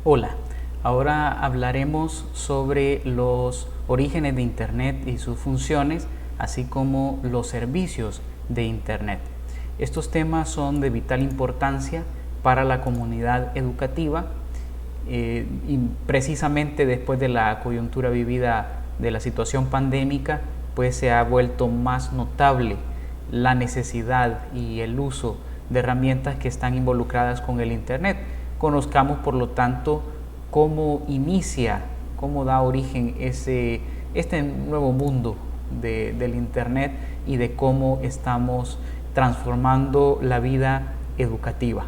Hola, ahora hablaremos sobre los orígenes de Internet y sus funciones, así como los servicios de Internet. Estos temas son de vital importancia para la comunidad educativa y precisamente después de la coyuntura vivida de la situación pandémica, pues se ha vuelto más notable la necesidad y el uso de herramientas que están involucradas con el Internet. Conozcamos, por lo tanto, cómo inicia, cómo da origen este nuevo mundo del Internet y de cómo estamos transformando la vida educativa.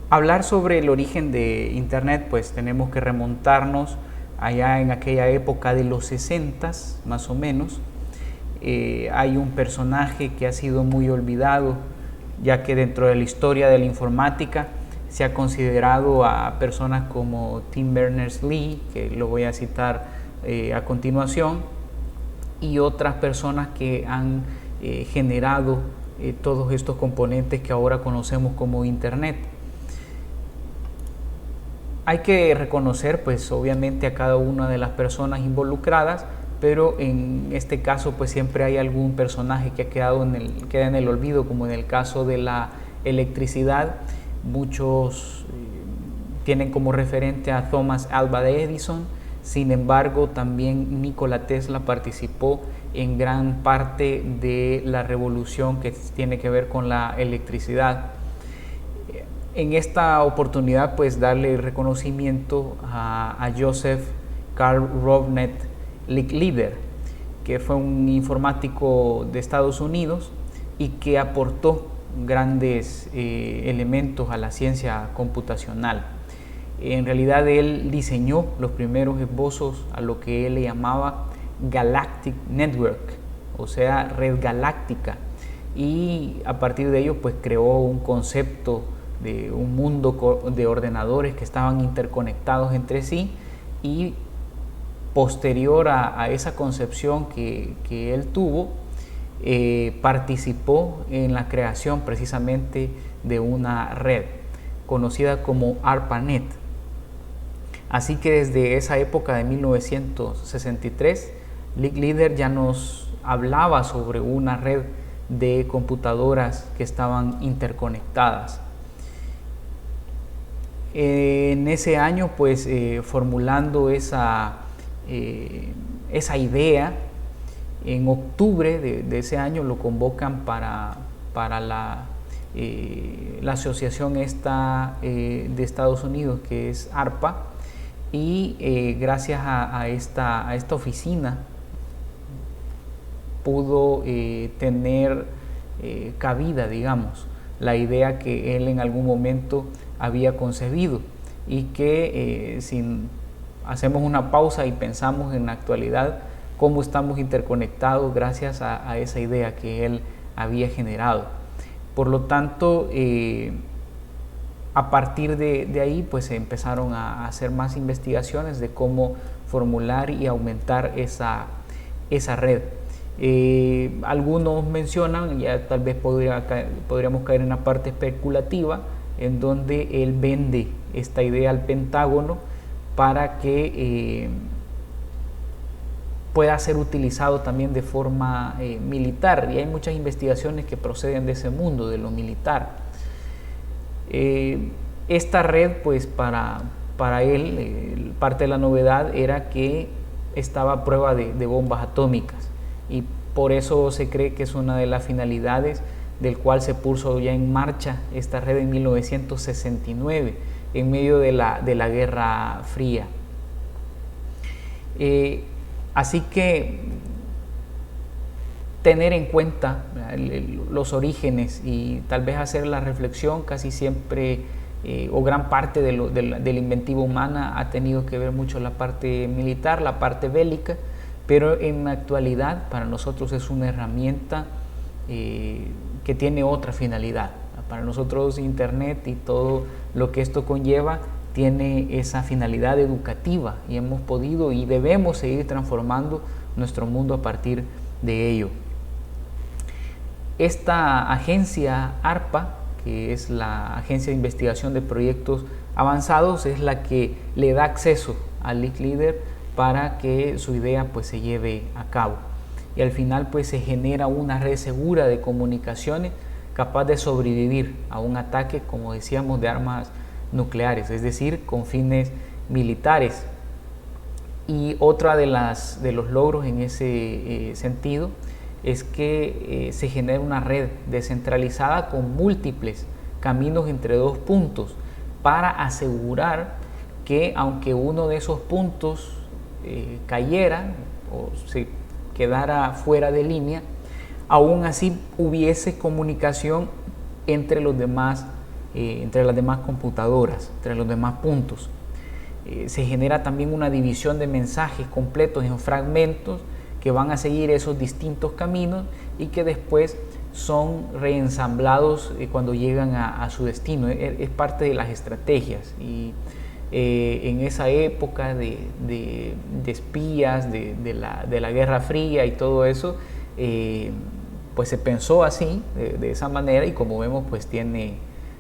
Hablar sobre el origen de Internet, pues tenemos que remontarnos allá en aquella época de los 60s, más o menos. Hay un personaje que ha sido muy olvidado, ya que dentro de la historia de la informática se ha considerado a personas como Tim Berners-Lee, que lo voy a citar a continuación, y otras personas que han generado todos estos componentes que ahora conocemos como Internet. Hay que reconocer, pues obviamente, a cada una de las personas involucradas, pero en este caso pues siempre hay algún personaje que queda en el olvido, como en el caso de la electricidad. Muchos tienen como referente a Thomas Alva Edison. Sin embargo, también Nikola Tesla participó en gran parte de la revolución que tiene que ver con la electricidad. En esta oportunidad, pues darle reconocimiento a Joseph Carl Robert Licklider, que fue un informático de Estados Unidos y que aportó grandes elementos a la ciencia computacional. En realidad él diseñó los primeros esbozos a lo que él le llamaba Galactic Network, o sea, red galáctica, y a partir de ello pues creó un concepto de un mundo de ordenadores que estaban interconectados entre sí, y posterior a esa concepción que él tuvo, participó en la creación precisamente de una red conocida como ARPANET. Así que desde esa época de 1963, Licklider ya nos hablaba sobre una red de computadoras que estaban interconectadas. En ese año, pues formulando esa idea, en octubre de ese año lo convocan para la asociación esta de Estados Unidos, que es ARPA, y gracias a esta oficina pudo tener cabida, digamos, la idea que él en algún momento había concebido, y que si hacemos una pausa y pensamos en la actualidad cómo estamos interconectados gracias a esa idea que él había generado. Por lo tanto, a partir de ahí pues se empezaron a hacer más investigaciones de cómo formular y aumentar esa red. Algunos mencionan, ya tal vez podríamos caer en la parte especulativa, en donde él vende esta idea al Pentágono para que pueda ser utilizado también de forma militar, y hay muchas investigaciones que proceden de ese mundo, de lo militar. Esta red, pues para él, parte de la novedad era que estaba a prueba de bombas atómicas, y por eso se cree que es una de las finalidades del cual se puso ya en marcha esta red en 1969, en medio de la Guerra Fría. Así que tener en cuenta los orígenes y tal vez hacer la reflexión, casi siempre o gran parte de la inventiva humana ha tenido que ver mucho la parte militar, la parte bélica, pero en la actualidad para nosotros es una herramienta que tiene otra finalidad. Para nosotros Internet y todo lo que esto conlleva tiene esa finalidad educativa, y hemos podido y debemos seguir transformando nuestro mundo a partir de ello. Esta agencia ARPA, que es la Agencia de Investigación de Proyectos Avanzados, es la que le da acceso al League Leader para que su idea pues se lleve a cabo. Y al final pues se genera una red segura de comunicaciones capaz de sobrevivir a un ataque, como decíamos, de armas nucleares, es decir, con fines militares. Y otra de los logros en ese sentido es que se genera una red descentralizada con múltiples caminos entre dos puntos para asegurar que aunque uno de esos puntos cayera o se quedara fuera de línea, aún así hubiese comunicación entre los demás, entre las demás computadoras, entre los demás puntos. Se genera también una división de mensajes completos en fragmentos que van a seguir esos distintos caminos y que después son reensamblados cuando llegan a su destino. Es parte de las estrategias y en esa época de espías, de la Guerra Fría y todo eso, pues se pensó así, de esa manera, y como vemos pues tiene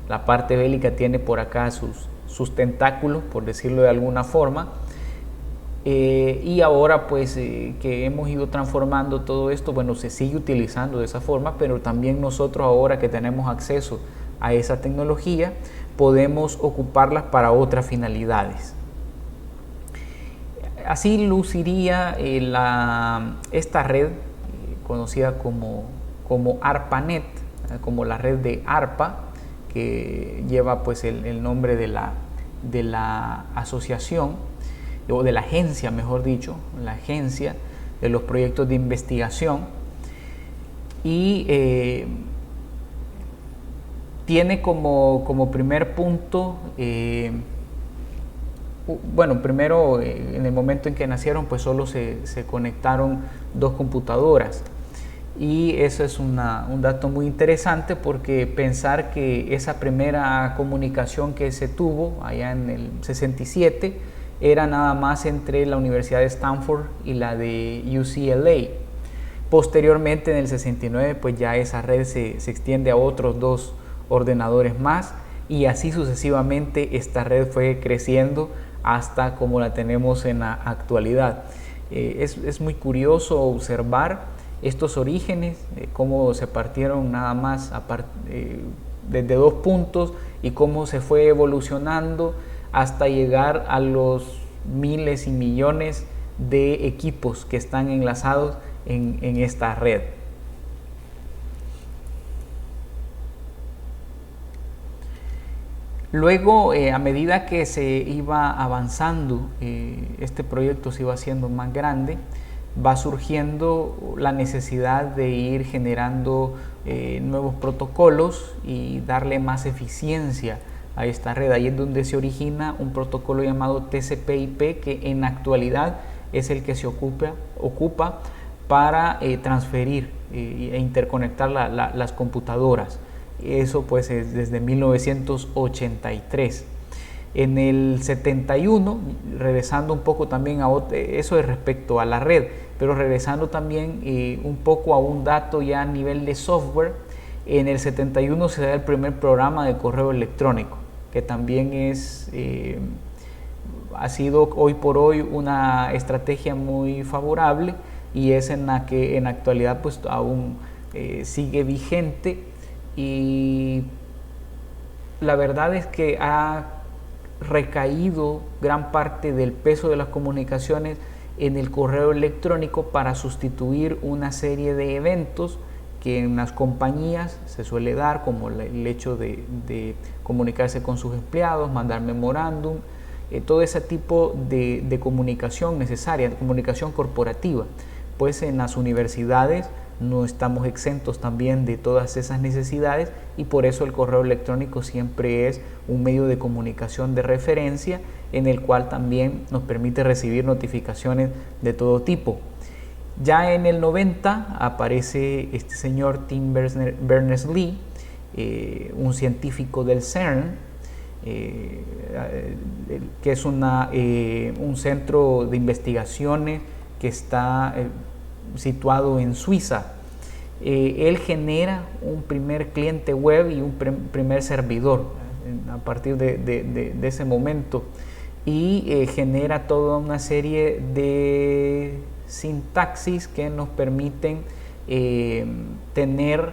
la parte bélica, tiene por acá sus tentáculos, por decirlo de alguna forma. Y ahora pues que hemos ido transformando todo esto, bueno, se sigue utilizando de esa forma, pero también nosotros ahora que tenemos acceso a esa tecnología podemos ocuparlas para otras finalidades. Así luciría esta red conocida como ARPANET, como la red de ARPA, que lleva pues el nombre de la asociación, o de la agencia, mejor dicho, la agencia de los proyectos de investigación, y tiene como primer punto, bueno, primero en el momento en que nacieron pues solo se conectaron 2 computadoras, y eso es un dato muy interesante, porque pensar que esa primera comunicación que se tuvo allá en el 67 era nada más entre la Universidad de Stanford y la de UCLA. Posteriormente, en el 69, pues ya esa red se extiende a otros 2 ordenadores más, y así sucesivamente esta red fue creciendo hasta como la tenemos en la actualidad. Es muy curioso observar estos orígenes, cómo se partieron nada más desde 2 puntos y cómo se fue evolucionando hasta llegar a los miles y millones de equipos que están enlazados en esta red. Luego, a medida que se iba avanzando, este proyecto se iba haciendo más grande, va surgiendo la necesidad de ir generando nuevos protocolos y darle más eficiencia a esta red. Ahí es donde se origina un protocolo llamado TCP/IP, que en la actualidad es el que se ocupa para transferir e interconectar las computadoras. Eso pues es desde 1983. En el 71, regresando un poco también eso es respecto a la red, pero regresando también un poco a un dato ya a nivel de software, en el 71 se da el primer programa de correo electrónico, que también ha sido hoy por hoy una estrategia muy favorable, y es en la que en la actualidad pues aún sigue vigente, y la verdad es que ha recaído gran parte del peso de las comunicaciones en el correo electrónico para sustituir una serie de eventos que en las compañías se suele dar, como el hecho de comunicarse con sus empleados, mandar memorándum, todo ese tipo de comunicación necesaria, de comunicación corporativa. Pues en las universidades no estamos exentos también de todas esas necesidades, y por eso el correo electrónico siempre es un medio de comunicación de referencia, en el cual también nos permite recibir notificaciones de todo tipo. Ya en el 90 aparece este señor Tim Berners-Lee, un científico del CERN, que es un centro de investigaciones que está situado en Suiza, él genera un primer cliente web y un primer servidor a partir de ese momento, y genera toda una serie de sintaxis que nos permiten tener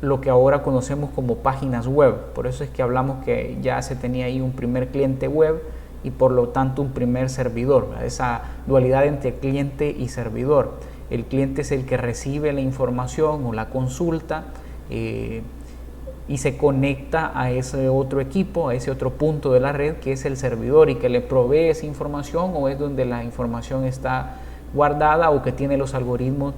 lo que ahora conocemos como páginas web. Por eso es que hablamos que ya se tenía ahí un primer cliente web y por lo tanto un primer servidor, ¿verdad? Esa dualidad entre cliente y servidor. El cliente es el que recibe la información o la consulta y se conecta a ese otro equipo, a ese otro punto de la red que es el servidor y que le provee esa información, o es donde la información está guardada o que tiene los algoritmos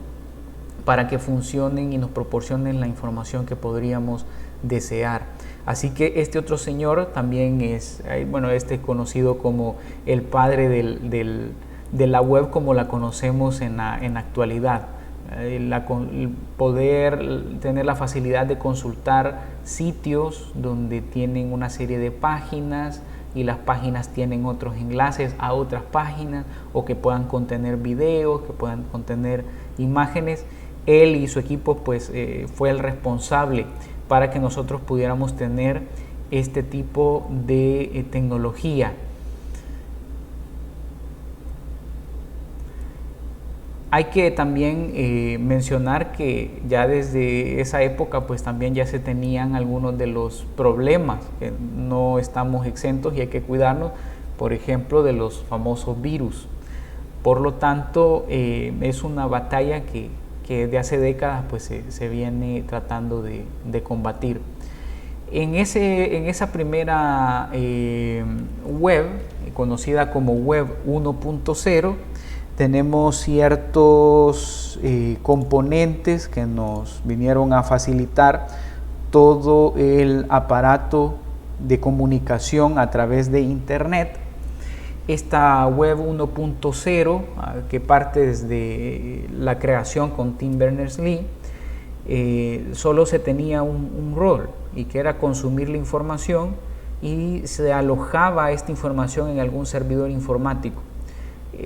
para que funcionen y nos proporcionen la información que podríamos desear. Así que este otro señor también es, bueno, este es conocido como el padre de la web como la conocemos en la actualidad. El poder tener la facilidad de consultar sitios donde tienen una serie de páginas y las páginas tienen otros enlaces a otras páginas, o que puedan contener videos, que puedan contener imágenes. Él y su equipo pues fue el responsable para que nosotros pudiéramos tener este tipo de tecnología. Hay que también mencionar que ya desde esa época pues también ya se tenían algunos de los problemas, que no estamos exentos y hay que cuidarnos, por ejemplo, de los famosos virus. Por lo tanto, es una batalla que de hace décadas pues se viene tratando de combatir. En esa primera web, conocida como web 1.0, tenemos ciertos componentes que nos vinieron a facilitar todo el aparato de comunicación a través de Internet. Esta web 1.0, que parte desde la creación con Tim Berners-Lee, solo se tenía un rol, y que era consumir la información, y se alojaba esta información en algún servidor informático.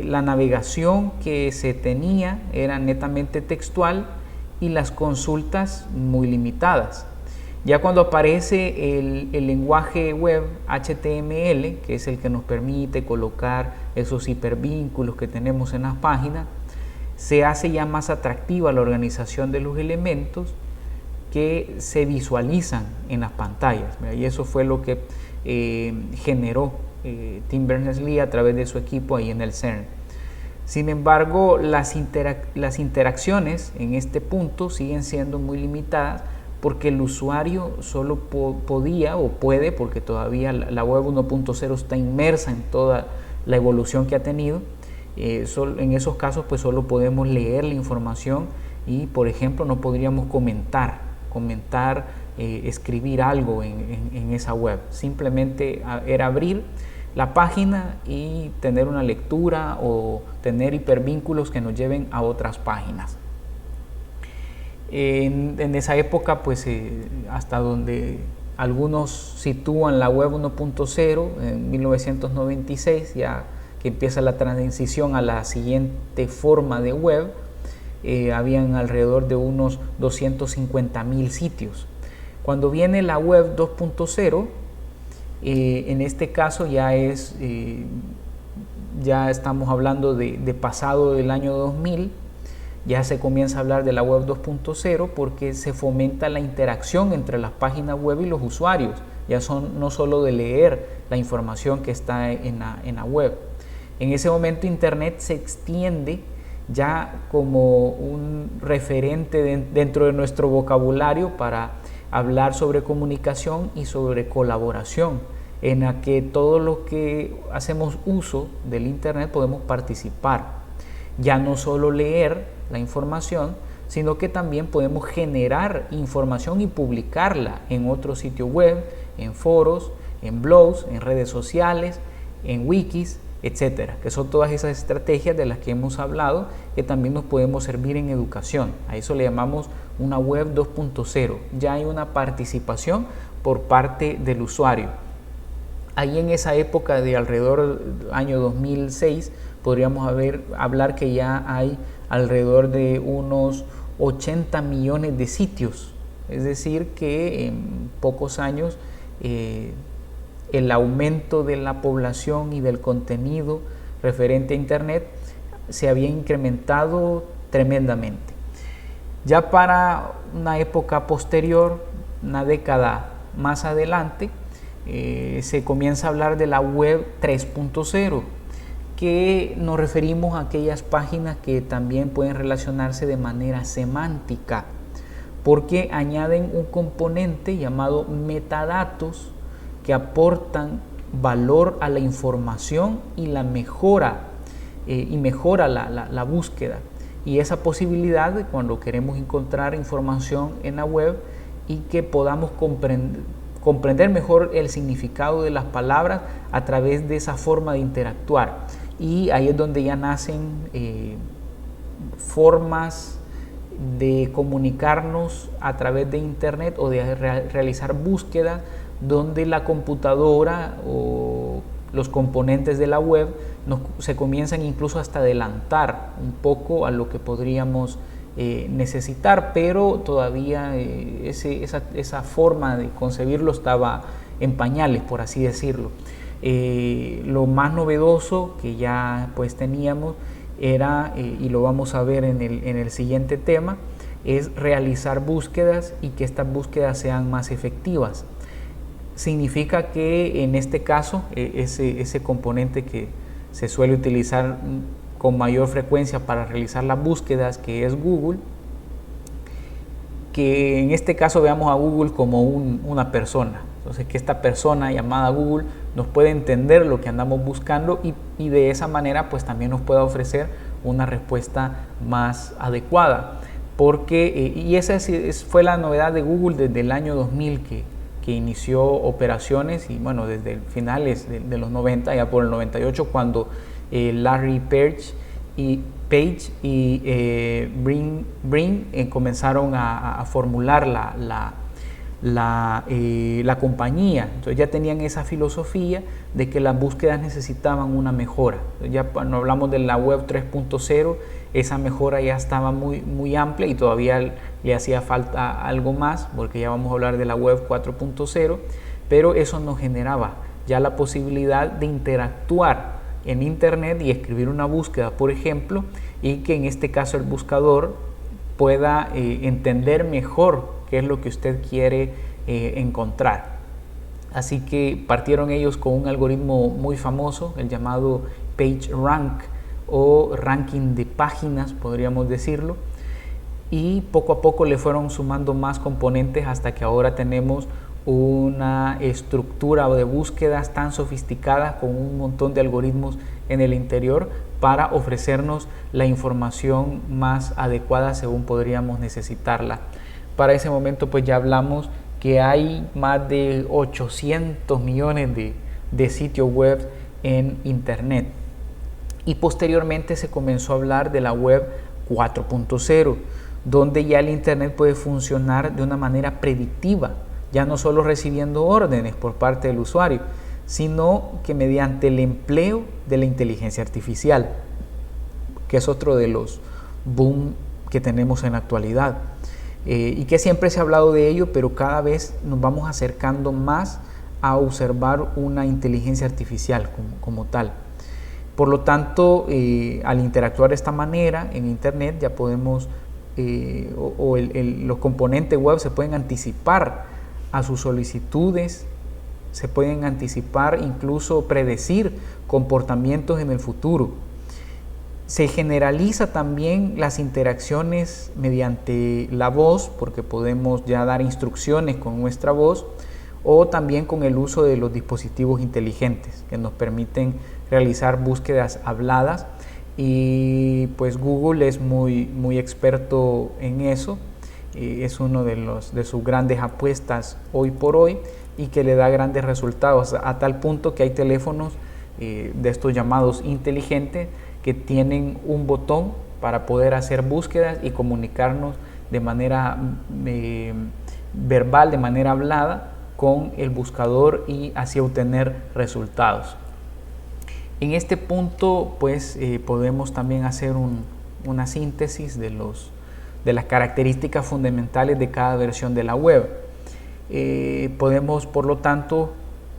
La navegación que se tenía era netamente textual y las consultas muy limitadas. Ya cuando aparece el lenguaje web HTML, que es el que nos permite colocar esos hipervínculos que tenemos en las páginas, se hace ya más atractiva la organización de los elementos que se visualizan en las pantallas. Y eso fue lo que generó Tim Berners-Lee a través de su equipo ahí en el CERN. Sin embargo, las interacciones en este punto siguen siendo muy limitadas, porque el usuario solo podía o puede, porque todavía la web 1.0 está inmersa en toda la evolución que ha tenido. En esos casos pues solo podemos leer la información y, por ejemplo, no podríamos comentar, escribir algo en esa web. Simplemente era abrir la página y tener una lectura o tener hipervínculos que nos lleven a otras páginas. En esa época, pues hasta donde algunos sitúan la web 1.0, en 1996, ya que empieza la transición a la siguiente forma de web, habían alrededor de unos 250,000 sitios. Cuando viene la web 2.0, en este caso ya estamos hablando de pasado del año 2000, ya se comienza a hablar de la web 2.0 porque se fomenta la interacción entre las páginas web y los usuarios. Ya no solo de leer la información que está en la web. En ese momento Internet se extiende ya como un referente dentro de nuestro vocabulario para hablar sobre comunicación y sobre colaboración, en la que todos los que hacemos uso del Internet podemos participar. Ya no solo leer la información, sino que también podemos generar información y publicarla en otro sitio web, en foros, en blogs, en redes sociales, en wikis, etcétera, que son todas esas estrategias de las que hemos hablado, que también nos podemos servir en educación. A eso le llamamos una web 2.0. Ya hay una participación por parte del usuario. Ahí en esa época de alrededor del año 2006 podríamos hablar que ya hay alrededor de unos 80 millones de sitios. Es decir, que en pocos años el aumento de la población y del contenido referente a Internet se había incrementado tremendamente. Ya para una época posterior, una década más adelante, se comienza a hablar de la web 3.0, que nos referimos a aquellas páginas que también pueden relacionarse de manera semántica, porque añaden un componente llamado metadatos que aportan valor a la información y la mejora la búsqueda. Y esa posibilidad de cuando queremos encontrar información en la web y que podamos comprender mejor el significado de las palabras a través de esa forma de interactuar. Y ahí es donde ya nacen formas de comunicarnos a través de Internet o de realizar búsquedas donde la computadora o los componentes de la web se comienzan incluso hasta adelantar un poco a lo que podríamos necesitar, pero todavía esa forma de concebirlo estaba en pañales, por así decirlo. Lo más novedoso que ya pues teníamos era, y lo vamos a ver en el siguiente tema, es realizar búsquedas y que estas búsquedas sean más efectivas. Significa que en este caso ese componente que se suele utilizar con mayor frecuencia para realizar las búsquedas, que es Google, que en este caso veamos a Google como una persona. Entonces, que esta persona llamada Google nos puede entender lo que andamos buscando y de esa manera pues también nos pueda ofrecer una respuesta más adecuada. Porque, y esa fue la novedad de Google desde el año 2000 que inició operaciones, y bueno, desde finales de los 90, ya por el 98, cuando Larry Page y Brin comenzaron a formular la compañía. Entonces ya tenían esa filosofía de que las búsquedas necesitaban una mejora. Entonces ya cuando hablamos de la web 3.0, esa mejora ya estaba muy amplia y todavía le hacía falta algo más, porque ya vamos a hablar de la web 4.0, pero eso nos generaba ya la posibilidad de interactuar en Internet y escribir una búsqueda, por ejemplo, y que en este caso el buscador pueda entender mejor qué es lo que usted quiere encontrar. Así que partieron ellos con un algoritmo muy famoso, el llamado PageRank, o ranking de páginas, podríamos decirlo, y poco a poco le fueron sumando más componentes hasta que ahora tenemos una estructura de búsquedas tan sofisticada con un montón de algoritmos en el interior para ofrecernos la información más adecuada según podríamos necesitarla. Para ese momento pues ya hablamos que hay más de 800 millones de sitios web en Internet. Y posteriormente se comenzó a hablar de la web 4.0, donde ya el Internet puede funcionar de una manera predictiva, ya no solo recibiendo órdenes por parte del usuario, sino que mediante el empleo de la inteligencia artificial, que es otro de los boom que tenemos en la actualidad, y que siempre se ha hablado de ello, pero cada vez nos vamos acercando más a observar una inteligencia artificial como tal. Por lo tanto, al interactuar de esta manera en Internet ya podemos, los componentes web se pueden anticipar a sus solicitudes, se pueden anticipar, incluso predecir comportamientos en el futuro. Se generaliza también las interacciones mediante la voz, porque podemos ya dar instrucciones con nuestra voz, o también con el uso de los dispositivos inteligentes que nos permiten realizar búsquedas habladas, y pues Google es muy experto en eso. Es uno de sus grandes apuestas hoy por hoy y que le da grandes resultados, a tal punto que hay teléfonos de estos llamados inteligentes que tienen un botón para poder hacer búsquedas y comunicarnos de manera verbal, de manera hablada, con el buscador y así obtener resultados. En este punto pues podemos también hacer una síntesis de de las características fundamentales de cada versión de la web. Podemos, por lo tanto,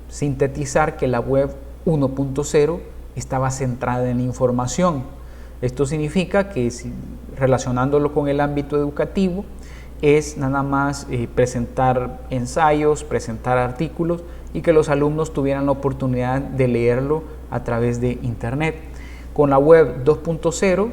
sintetizar que la web 1.0 estaba centrada en la información. Esto significa que, relacionándolo con el ámbito educativo, es nada más presentar ensayos, presentar artículos y que los alumnos tuvieran la oportunidad de leerlo a través de Internet. Con la web 2.0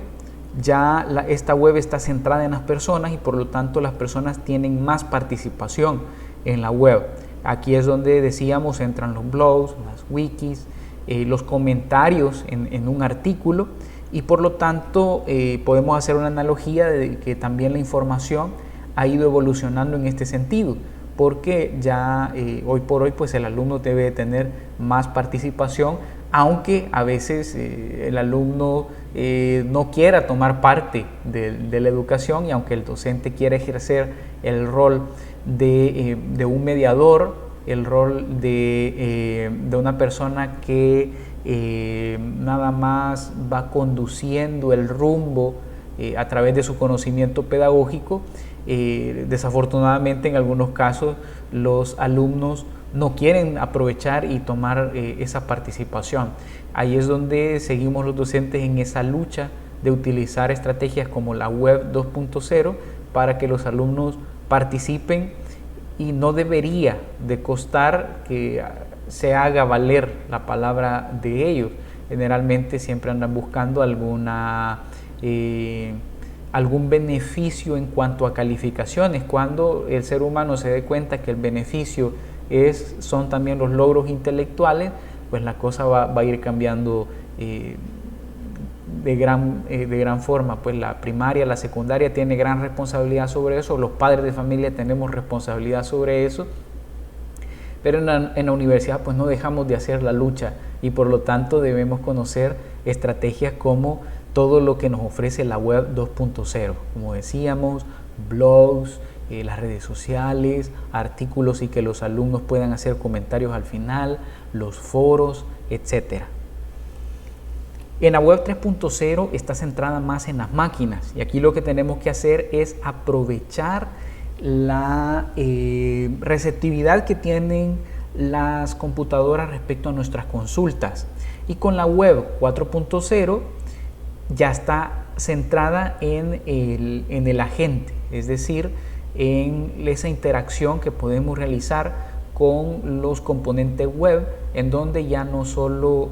ya esta web está centrada en las personas y por lo tanto las personas tienen más participación en la web. Aquí es donde decíamos entran los blogs, las wikis, los comentarios en un artículo y por lo tanto podemos hacer una analogía de que también la información ha ido evolucionando en este sentido, porque ya hoy por hoy pues el alumno debe tener más participación, aunque a veces el alumno no quiera tomar parte de la educación y aunque el docente quiera ejercer el rol de un mediador, el rol de una persona que nada más va conduciendo el rumbo a través de su conocimiento pedagógico. Desafortunadamente en algunos casos los alumnos no quieren aprovechar y tomar esa participación. Ahí es donde seguimos los docentes en esa lucha de utilizar estrategias como la web 2.0 para que los alumnos participen y no debería de costar que se haga valer la palabra de ellos. Generalmente siempre andan buscando algún beneficio en cuanto a calificaciones, cuando el ser humano se dé cuenta que el beneficio son también los logros intelectuales, pues la cosa va a ir cambiando de gran forma. Pues la primaria, la secundaria tiene gran responsabilidad sobre eso, los padres de familia tenemos responsabilidad sobre eso, pero en la universidad pues no dejamos de hacer la lucha y por lo tanto debemos conocer estrategias como todo lo que nos ofrece la web 2.0, como decíamos, blogs, las redes sociales, artículos y que los alumnos puedan hacer comentarios al final, los foros, etc. En la web 3.0 está centrada más en las máquinas y aquí lo que tenemos que hacer es aprovechar la receptividad que tienen las computadoras respecto a nuestras consultas. Y con la web 4.0 ya está centrada en el agente, es decir, en esa interacción que podemos realizar con los componentes web, en donde ya no solo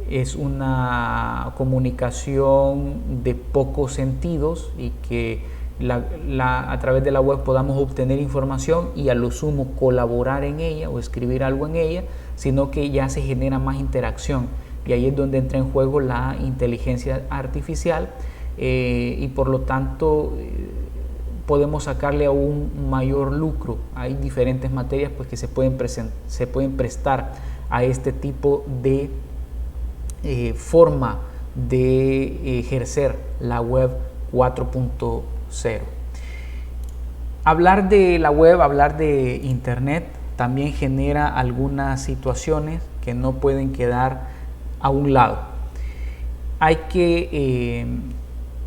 es una comunicación de pocos sentidos y que a través de la web podamos obtener información y a lo sumo colaborar en ella o escribir algo en ella, sino que ya se genera más interacción y ahí es donde entra en juego la inteligencia artificial y por lo tanto podemos sacarle aún mayor lucro. Hay diferentes materias pues, que se pueden prestar a este tipo de forma de ejercer la web 4.0. Hablar de la web, hablar de Internet también genera algunas situaciones que no pueden quedar a un lado. Hay que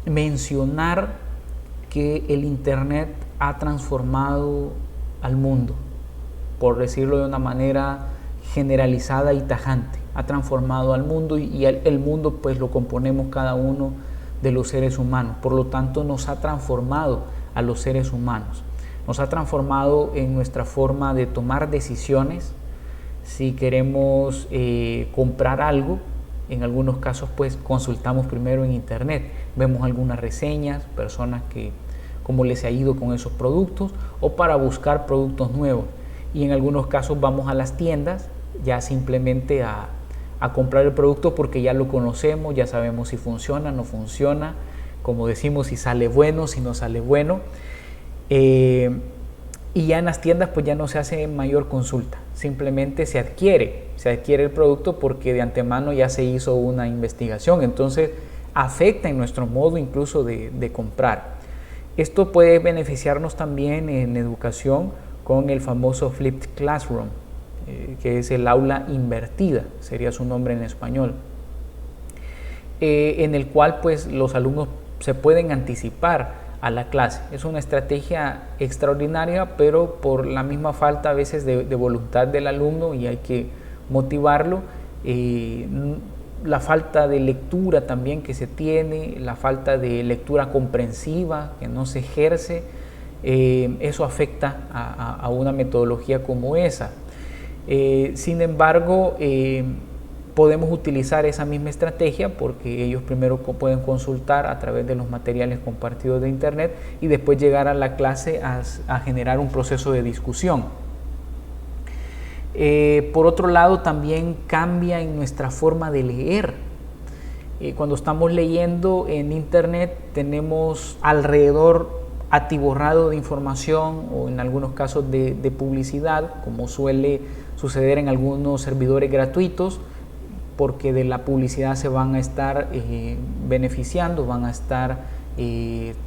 mencionar que el Internet ha transformado al mundo, por decirlo de una manera generalizada y tajante. Ha transformado al mundo y el mundo pues lo componemos cada uno de los seres humanos. Por lo tanto, nos ha transformado a los seres humanos. Nos ha transformado en nuestra forma de tomar decisiones. Si queremos comprar algo, en algunos casos pues consultamos primero en Internet, vemos algunas reseñas, personas que cómo les ha ido con esos productos o para buscar productos nuevos. Y en algunos casos vamos a las tiendas ya simplemente a comprar el producto porque ya lo conocemos, ya sabemos si funciona, no funciona, como decimos, si sale bueno, si no sale bueno. Y ya en las tiendas pues ya no se hace mayor consulta, simplemente se adquiere el producto porque de antemano ya se hizo una investigación, entonces afecta en nuestro modo incluso de comprar. Esto puede beneficiarnos también en educación con el famoso Flipped Classroom, que es el aula invertida, sería su nombre en español, en el cual pues los alumnos se pueden anticipar a la clase. Es una estrategia extraordinaria, pero por la misma falta a veces de voluntad del alumno, y hay que motivarlo, la falta de lectura también que se tiene, la falta de lectura comprensiva que no se ejerce, eso afecta a una metodología como esa. Sin embargo, podemos utilizar esa misma estrategia porque ellos primero pueden consultar a través de los materiales compartidos de internet y después llegar a la clase a generar un proceso de discusión. Por otro lado, también cambia en nuestra forma de leer. Cuando estamos leyendo en internet tenemos alrededor atiborrado de información, o en algunos casos de publicidad, como suele suceder en algunos servidores gratuitos, porque de la publicidad se van a estar beneficiando, van a estar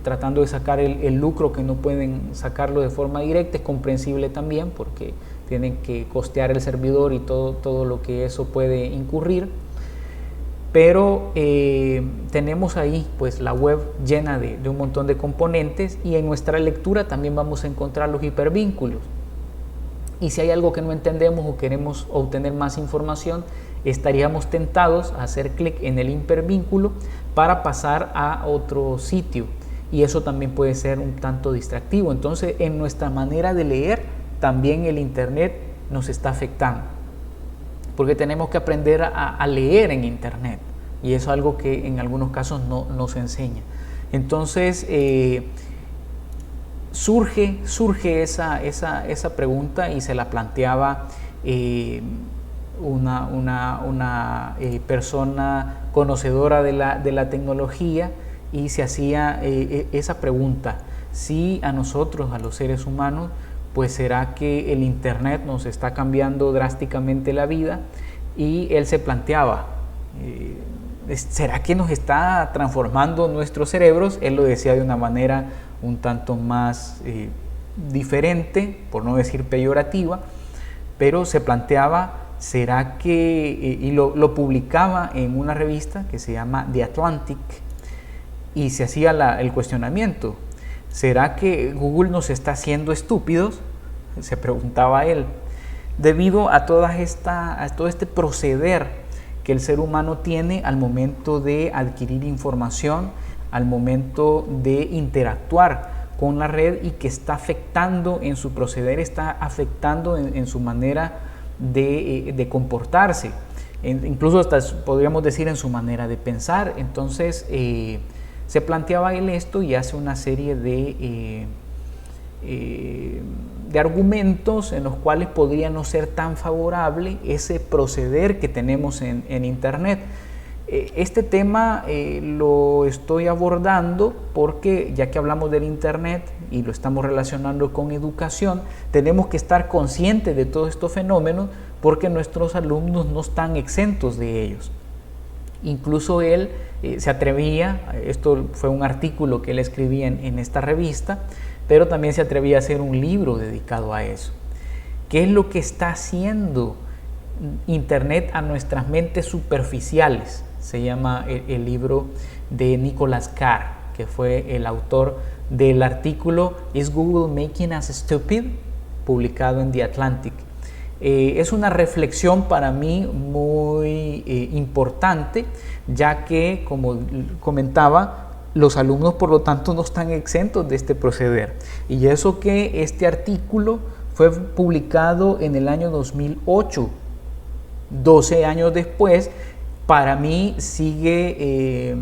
tratando de sacar el lucro que no pueden sacarlo de forma directa. Es comprensible también porque tienen que costear el servidor y todo lo que eso puede incurrir. Pero tenemos ahí pues la web llena de un montón de componentes, y en nuestra lectura también vamos a encontrar los hipervínculos. Y si hay algo que no entendemos o queremos obtener más información, estaríamos tentados a hacer clic en el hipervínculo para pasar a otro sitio, y eso también puede ser un tanto distractivo. Entonces, en nuestra manera de leer también el internet nos está afectando, porque tenemos que aprender a leer en internet, y eso es algo que en algunos casos no nos enseña. Entonces surge esa pregunta, y se la planteaba una persona conocedora de la tecnología, y se hacía esa pregunta: si a nosotros, a los seres humanos, pues será que el internet nos está cambiando drásticamente la vida. Y él se planteaba, ¿será que nos está transformando nuestros cerebros? Él lo decía de una manera un tanto más diferente, por no decir peyorativa, pero se planteaba, ¿será que, y lo publicaba en una revista que se llama The Atlantic, y se hacía el cuestionamiento: ¿será que Google nos está haciendo estúpidos? Se preguntaba él, debido a todo este proceder que el ser humano tiene al momento de adquirir información, al momento de interactuar con la red, y que está afectando en su proceder, está afectando en su manera de comportarse, incluso hasta podríamos decir en su manera de pensar. Entonces se planteaba él esto, y hace una serie de argumentos en los cuales podría no ser tan favorable ese proceder que tenemos en internet. Este tema lo estoy abordando porque, ya que hablamos del internet y lo estamos relacionando con educación, tenemos que estar conscientes de todos estos fenómenos, porque nuestros alumnos no están exentos de ellos. Incluso él se atrevía, esto fue un artículo que él escribía en esta revista, pero también se atrevía a hacer un libro dedicado a eso. ¿Qué es lo que está haciendo internet a nuestras mentes superficiales? Se llama el libro de Nicholas Carr, que fue el autor del artículo ¿Is Google Making Us Stupid?, publicado en The Atlantic. Es una reflexión para mí muy importante, ya que, como comentaba, los alumnos por lo tanto no están exentos de este proceder. Y eso que este artículo fue publicado en el año 2008, 12 años después, para mí sigue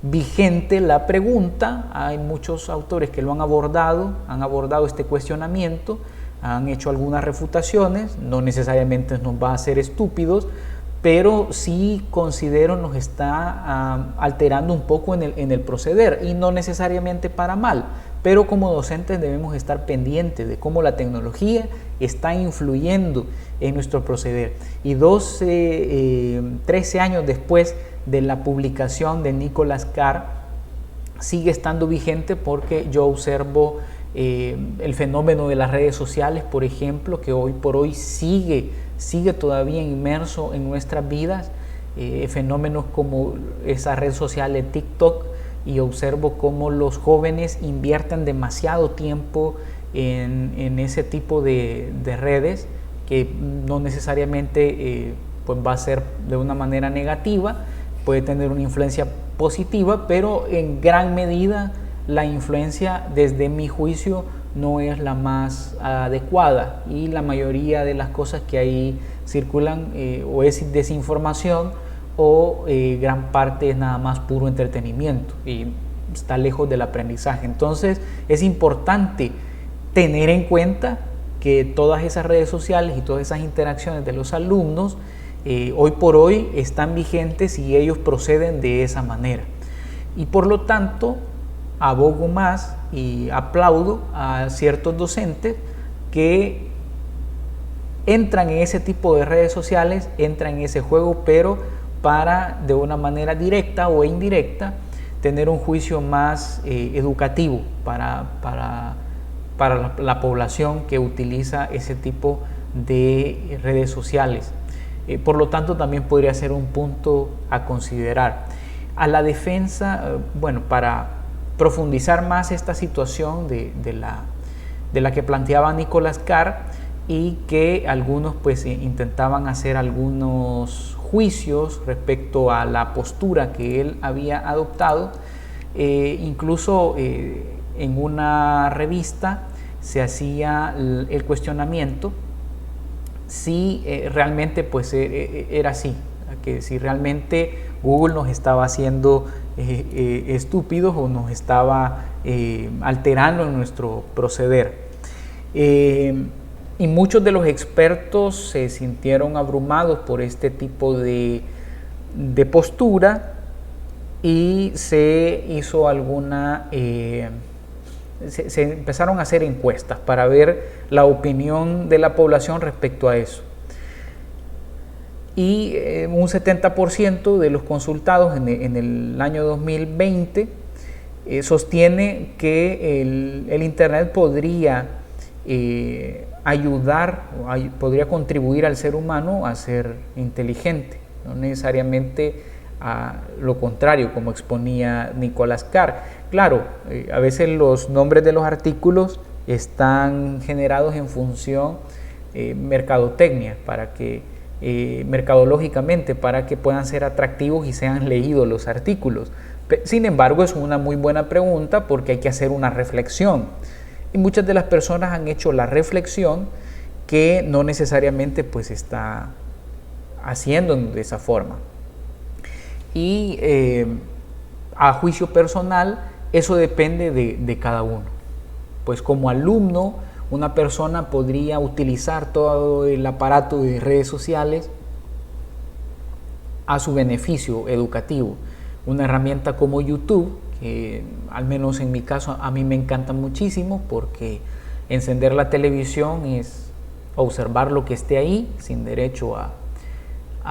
vigente la pregunta. Hay muchos autores que lo han abordado este cuestionamiento, han hecho algunas refutaciones, no necesariamente nos va a hacer estúpidos, pero sí considero nos está alterando un poco en el proceder, y no necesariamente para mal, pero como docentes debemos estar pendientes de cómo la tecnología está influyendo en nuestro proceder. Y 13 años después de la publicación de Nicholas Carr, sigue estando vigente, porque yo observo el fenómeno de las redes sociales, por ejemplo, que hoy por hoy sigue todavía inmerso en nuestras vidas, fenómenos como esa red social de TikTok, y observo cómo los jóvenes invierten demasiado tiempo en ese tipo de redes, que no necesariamente pues va a ser de una manera negativa, puede tener una influencia positiva, pero en gran medida la influencia, desde mi juicio, no es la más adecuada, y la mayoría de las cosas que ahí circulan o es desinformación o gran parte es nada más puro entretenimiento y está lejos del aprendizaje. Entonces es importante tener en cuenta que todas esas redes sociales y todas esas interacciones de los alumnos hoy por hoy están vigentes y ellos proceden de esa manera. Y por lo tanto, abogo más y aplaudo a ciertos docentes que entran en ese tipo de redes sociales, entran en ese juego, pero para, de una manera directa o indirecta, tener un juicio más educativo para la población que utiliza ese tipo de redes sociales. Por lo tanto, también podría ser un punto a considerar. A la defensa, bueno, para profundizar más esta situación de la que planteaba Nicolás Carr, y que algunos pues intentaban hacer algunos juicios respecto a la postura que él había adoptado. Incluso en una revista se hacía el cuestionamiento si realmente pues era así, que si realmente Google nos estaba haciendo estúpidos o nos estaba alterando en nuestro proceder. Y muchos de los expertos se sintieron abrumados por este tipo de postura, y se hizo se empezaron a hacer encuestas para ver la opinión de la población respecto a eso. Y un 70% de los consultados en el año 2020 sostiene que el Internet podría ayudar, podría contribuir al ser humano a ser inteligente, no necesariamente a lo contrario, como exponía Nicolás Carr. Claro, a veces los nombres de los artículos están generados en función mercadotecnia, mercadológicamente, para que puedan ser atractivos y sean leídos los artículos. Sin embargo, es una muy buena pregunta, porque hay que hacer una reflexión. Y muchas de las personas han hecho la reflexión que no necesariamente pues está haciendo de esa forma. Y a juicio personal, eso depende de cada uno. Pues como alumno, una persona podría utilizar todo el aparato de redes sociales a su beneficio educativo. Una herramienta como YouTube, que al menos en mi caso a mí me encanta muchísimo, porque encender la televisión es observar lo que esté ahí sin derecho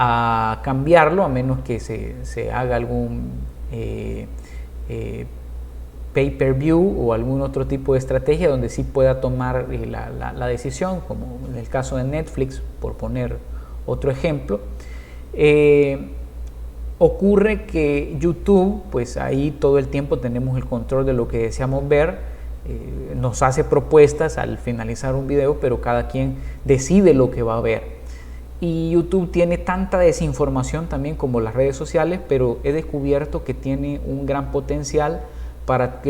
a cambiarlo, a menos que se haga algún pay-per-view o algún otro tipo de estrategia donde sí pueda tomar la decisión, como en el caso de Netflix, por poner otro ejemplo. Ocurre que YouTube, pues ahí todo el tiempo tenemos el control de lo que deseamos ver, nos hace propuestas al finalizar un video, pero cada quien decide lo que va a ver. Y YouTube tiene tanta desinformación también como las redes sociales, pero he descubierto que tiene un gran potencial para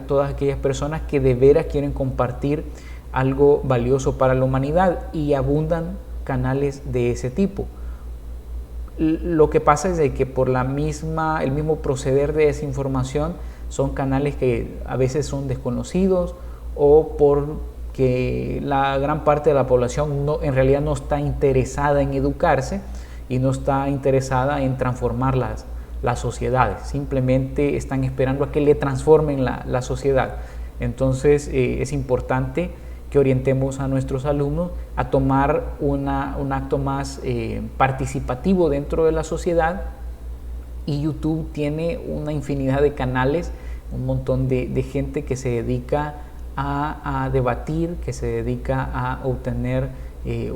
todas aquellas personas que de veras quieren compartir algo valioso para la humanidad, y abundan canales de ese tipo. Lo que pasa es de que por el mismo proceder de desinformación, son canales que a veces son desconocidos, o porque la gran parte de la población en realidad no está interesada en educarse y no está interesada en transformar las sociedades, simplemente están esperando a que le transformen la sociedad. Entonces es importante que orientemos a nuestros alumnos a tomar un acto más participativo dentro de la sociedad, y YouTube tiene una infinidad de canales, un montón de gente que se dedica a debatir, que se dedica a obtener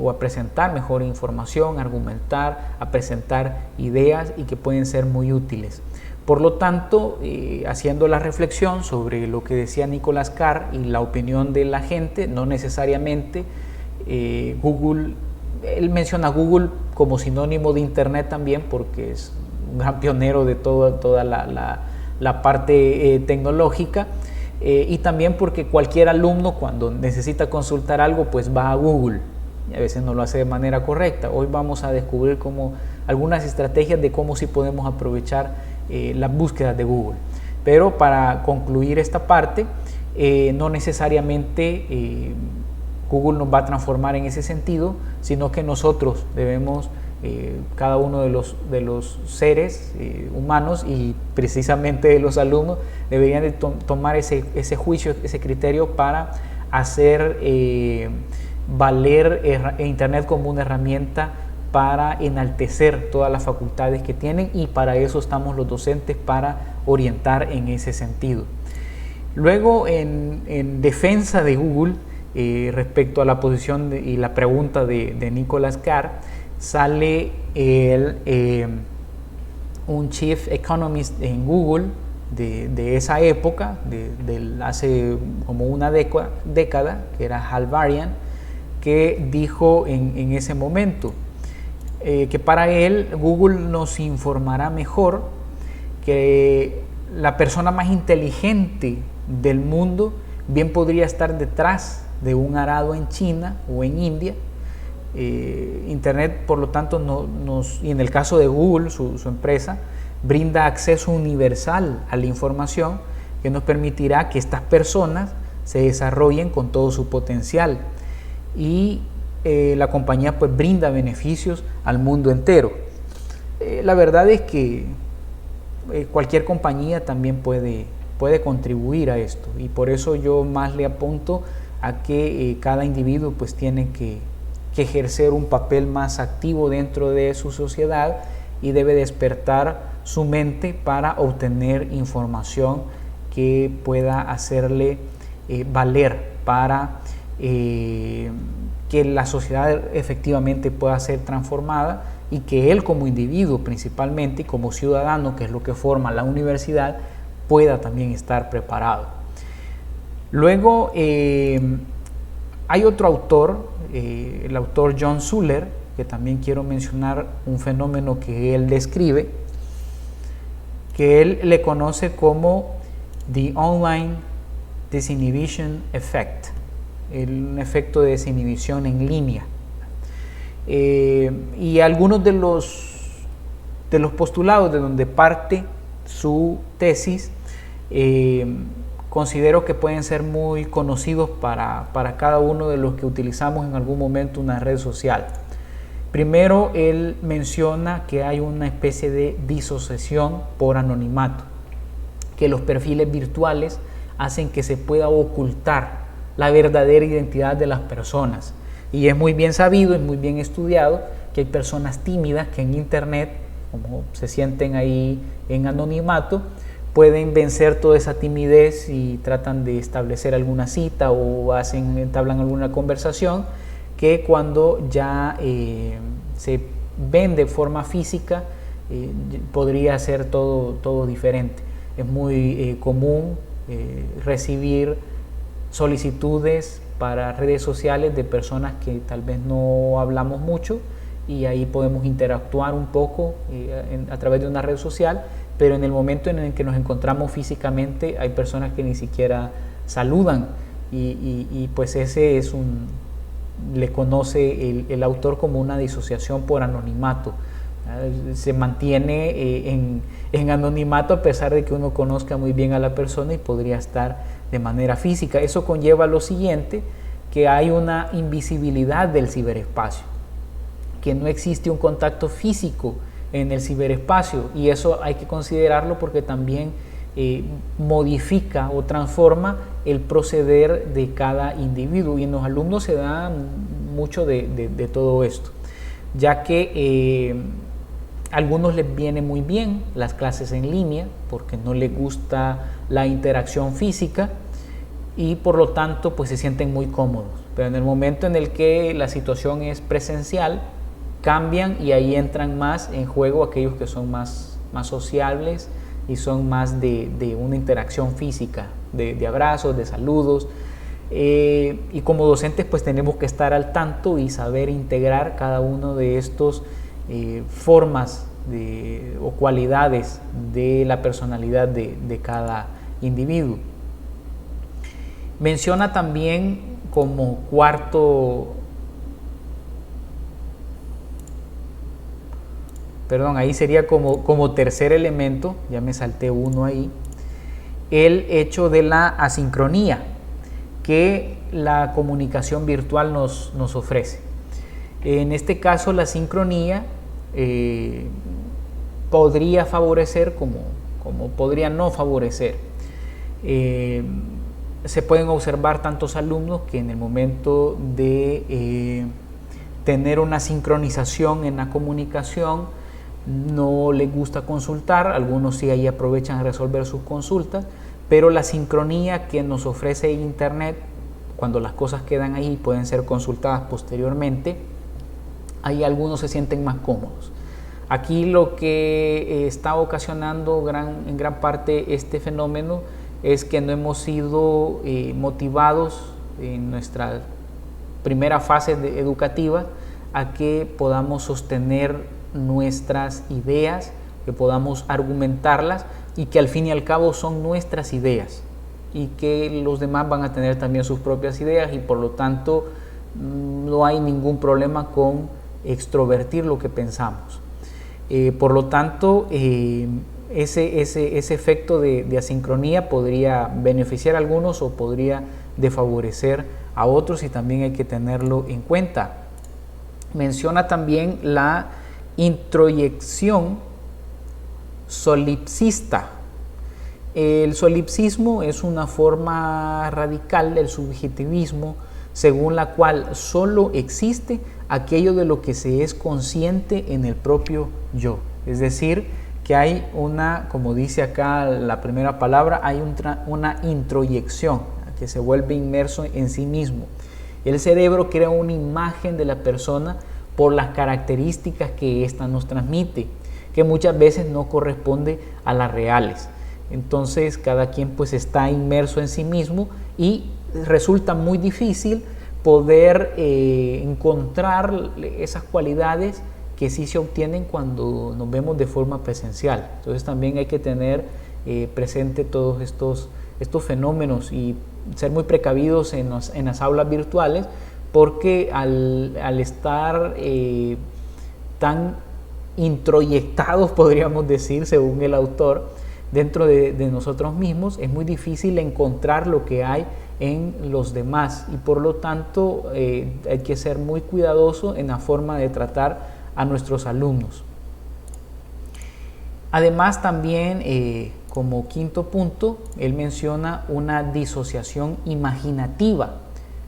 o a presentar mejor información, a argumentar, a presentar ideas, y que pueden ser muy útiles. Por lo tanto, haciendo la reflexión sobre lo que decía Nicholas Carr y la opinión de la gente, no necesariamente Google, él menciona Google como sinónimo de Internet también, porque es un gran pionero de toda la parte tecnológica, y también porque cualquier alumno cuando necesita consultar algo pues va a Google y a veces no lo hace de manera correcta. Hoy vamos a descubrir algunas estrategias de cómo sí podemos aprovechar las búsquedas de Google. Pero para concluir esta parte, no necesariamente Google nos va a transformar en ese sentido, sino que nosotros debemos, cada uno de los seres humanos y precisamente de los alumnos, deberían de tomar ese juicio, ese criterio para hacer valer Internet como una herramienta para enaltecer todas las facultades que tienen, y para eso estamos los docentes, para orientar en ese sentido. Luego, en defensa de Google, respecto a la posición y la pregunta de Nicholas Carr, sale un Chief Economist en Google de esa época, hace como una década, que era Hal Varian, que dijo en ese momento que para él Google nos informará mejor, que la persona más inteligente del mundo bien podría estar detrás de un arado en China o en India. Internet, por lo tanto, y en el caso de Google, su empresa, brinda acceso universal a la información que nos permitirá que estas personas se desarrollen con todo su potencial, y la compañía pues brinda beneficios al mundo entero. La verdad es que cualquier compañía también puede contribuir a esto, y por eso yo más le apunto a que cada individuo pues tiene que ejercer un papel más activo dentro de su sociedad, y debe despertar su mente para obtener información que pueda hacerle valer para que la sociedad efectivamente pueda ser transformada, y que él como individuo principalmente y como ciudadano, que es lo que forma la universidad, pueda también estar preparado. Luego hay otro autor, el autor John Suller, que también quiero mencionar un fenómeno que él describe, que él le conoce como The Online Disinhibition Effect, un efecto de desinhibición en línea. Y algunos de los postulados de donde parte su tesis, considero que pueden ser muy conocidos para cada uno de los que utilizamos en algún momento una red social. Primero, él menciona que hay una especie de disociación por anonimato, que los perfiles virtuales hacen que se pueda ocultar la verdadera identidad de las personas. Y es muy bien sabido, es muy bien estudiado, que hay personas tímidas que en Internet, como se sienten ahí en anonimato, pueden vencer toda esa timidez y tratan de establecer alguna cita o entablan alguna conversación, que cuando ya se ven de forma física podría ser todo diferente. Es muy común recibir solicitudes para redes sociales de personas que tal vez no hablamos mucho, y ahí podemos interactuar un poco a través de una red social, pero en el momento en el que nos encontramos físicamente hay personas que ni siquiera saludan, y pues ese le conoce el autor como una disociación por anonimato. Se mantiene en anonimato a pesar de que uno conozca muy bien a la persona y podría estar de manera física. Eso conlleva lo siguiente, que hay una invisibilidad del ciberespacio, que no existe un contacto físico en el ciberespacio, y eso hay que considerarlo porque también modifica o transforma el proceder de cada individuo, y en los alumnos se da mucho de todo esto, ya que a algunos les viene muy bien las clases en línea porque no les gusta la interacción física y por lo tanto pues se sienten muy cómodos, pero en el momento en el que la situación es presencial cambian, y ahí entran más en juego aquellos que son más sociables, y son más de una interacción física, de abrazos, de saludos. Y como docentes pues tenemos que estar al tanto y saber integrar cada uno de estos formas o cualidades de la personalidad de cada individuo. Menciona también como ahí sería como tercer elemento, ya me salté uno ahí, el hecho de la asincronía que la comunicación virtual nos ofrece. En este caso, la sincronía podría favorecer como podría no favorecer. Se pueden observar tantos alumnos que en el momento de tener una sincronización en la comunicación no les gusta consultar, algunos sí ahí aprovechan a resolver sus consultas, pero la sincronía que nos ofrece Internet, cuando las cosas quedan ahí y pueden ser consultadas posteriormente, ahí algunos se sienten más cómodos. Aquí lo que está ocasionando en gran parte este fenómeno es que no hemos sido motivados en nuestra primera fase educativa a que podamos sostener nuestras ideas, que podamos argumentarlas y que al fin y al cabo son nuestras ideas y que los demás van a tener también sus propias ideas y por lo tanto no hay ningún problema con extrovertir lo que pensamos. Por lo tanto, ese efecto de asincronía podría beneficiar a algunos o podría desfavorecer a otros y también hay que tenerlo en cuenta. Menciona también la introyección solipsista. El solipsismo es una forma radical del subjetivismo según la cual solo existe aquello de lo que se es consciente en el propio yo. Es decir, que hay como dice acá la primera palabra, hay una introyección, que se vuelve inmerso en sí mismo. El cerebro crea una imagen de la persona por las características que ésta nos transmite, que muchas veces no corresponde a las reales. Entonces cada quien pues está inmerso en sí mismo y resulta muy difícil poder encontrar esas cualidades que sí se obtienen cuando nos vemos de forma presencial. Entonces también hay que tener presente todos estos fenómenos y ser muy precavidos en las aulas virtuales, porque al estar tan introyectados, podríamos decir, según el autor, dentro de nosotros mismos, es muy difícil encontrar lo que hay en los demás y por lo tanto hay que ser muy cuidadoso en la forma de tratar a nuestros alumnos. Además también como quinto punto, él menciona una disociación imaginativa,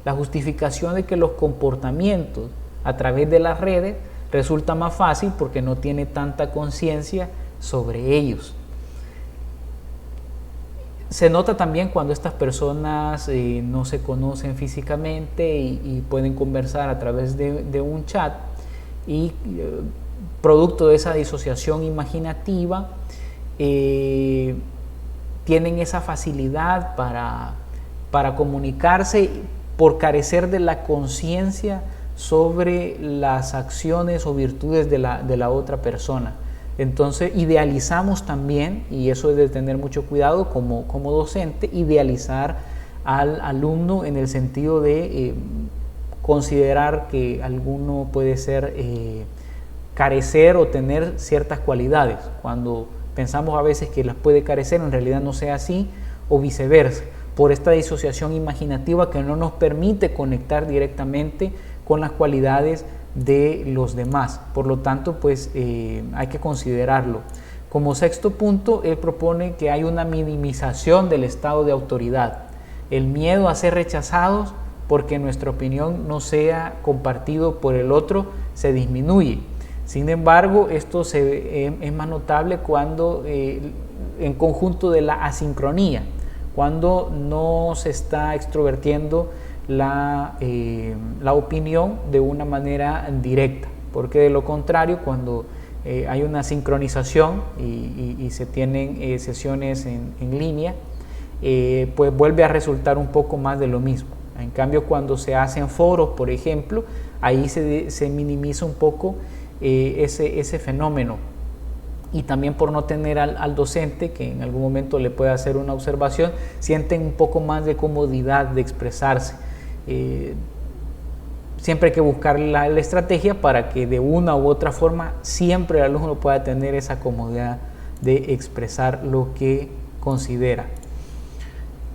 la justificación de que los comportamientos a través de las redes resulta más fácil porque no tiene tanta conciencia sobre ellos. Se nota también cuando estas personas no se conocen físicamente y pueden conversar a través de un chat y producto de esa disociación imaginativa tienen esa facilidad para comunicarse por carecer de la conciencia sobre las acciones o virtudes de la otra persona. Entonces idealizamos también, y eso es de tener mucho cuidado como docente, idealizar al alumno en el sentido de considerar que alguno puede ser carecer o tener ciertas cualidades, cuando pensamos a veces que las puede carecer, en realidad no sea así, o viceversa, por esta disociación imaginativa que no nos permite conectar directamente con las cualidades de los demás. Por lo tanto, pues hay que considerarlo. Como sexto punto, él propone que hay una minimización del estado de autoridad, el miedo a ser rechazados porque nuestra opinión no sea compartido por el otro se disminuye. Sin embargo, esto es más notable cuando en conjunto de la asincronía, cuando no se está extrovertiendo la opinión de una manera directa, porque de lo contrario, cuando hay una sincronización y se tienen sesiones en línea, pues vuelve a resultar un poco más de lo mismo. En cambio, cuando se hacen foros, por ejemplo, ahí se minimiza un poco ese fenómeno. Y también por no tener al docente que en algún momento le pueda hacer una observación, sienten un poco más de comodidad de expresarse. Siempre hay que buscar la estrategia para que de una u otra forma siempre el alumno pueda tener esa comodidad de expresar lo que considera.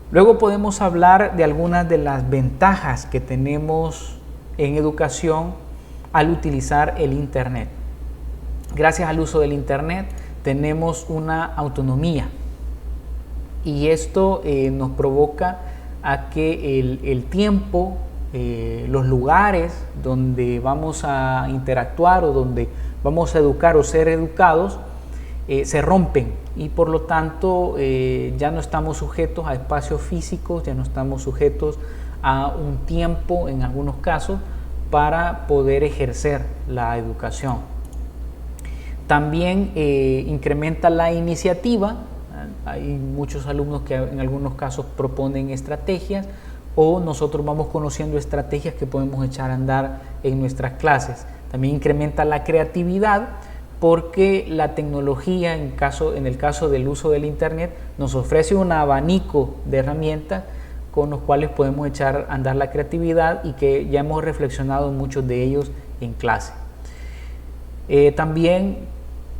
Luego podemos hablar de algunas de las ventajas que tenemos en educación al utilizar el Internet. Gracias al uso del Internet tenemos una autonomía y esto nos provoca a que el tiempo, los lugares donde vamos a interactuar o donde vamos a educar o ser educados se rompen y por lo tanto ya no estamos sujetos a espacios físicos, ya no estamos sujetos a un tiempo en algunos casos para poder ejercer la educación. También incrementa la iniciativa. Hay muchos alumnos que en algunos casos proponen estrategias o nosotros vamos conociendo estrategias que podemos echar a andar en nuestras clases. También incrementa la creatividad porque la tecnología, en el caso del uso del Internet, nos ofrece un abanico de herramientas con los cuales podemos echar a andar la creatividad y que ya hemos reflexionado muchos de ellos en clase. También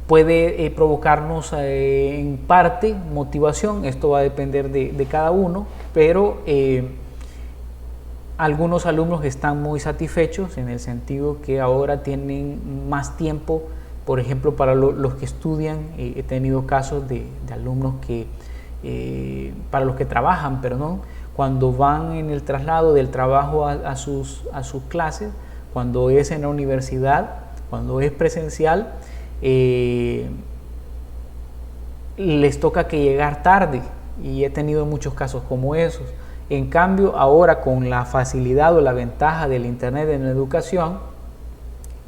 puede provocarnos en parte motivación, esto va a depender de cada uno, pero algunos alumnos están muy satisfechos en el sentido que ahora tienen más tiempo, por ejemplo, para los que estudian. He tenido casos de alumnos que, para los que trabajan, perdón, cuando van en el traslado del trabajo a sus clases, cuando es en la universidad, cuando es presencial, les toca que llegar tarde y he tenido muchos casos como esos. En cambio, ahora con la facilidad o la ventaja del Internet en la educación,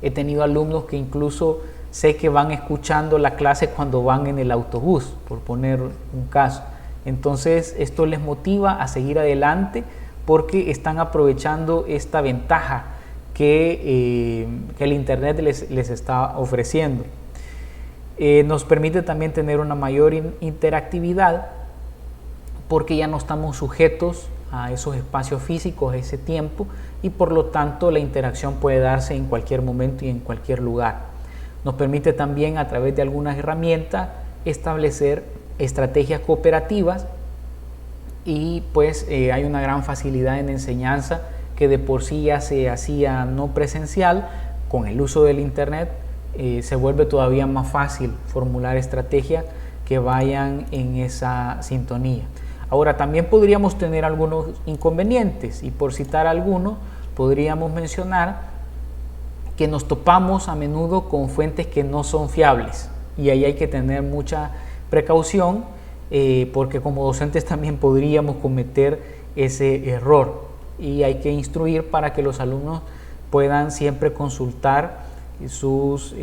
he tenido alumnos que incluso sé que van escuchando la clase cuando van en el autobús, por poner un caso. Entonces, esto les motiva a seguir adelante porque están aprovechando esta ventaja que el Internet les está ofreciendo. Nos permite también tener una mayor interactividad porque ya no estamos sujetos a esos espacios físicos, a ese tiempo, y por lo tanto la interacción puede darse en cualquier momento y en cualquier lugar. Nos permite también a través de algunas herramientas establecer estrategias cooperativas y pues hay una gran facilidad en enseñanza que de por sí ya se hacía no presencial. Con el uso del Internet se vuelve todavía más fácil formular estrategias que vayan en esa sintonía. Ahora, también podríamos tener algunos inconvenientes y por citar algunos, podríamos mencionar que nos topamos a menudo con fuentes que no son fiables y ahí hay que tener mucha precaución porque como docentes también podríamos cometer ese error y hay que instruir para que los alumnos puedan siempre consultar sus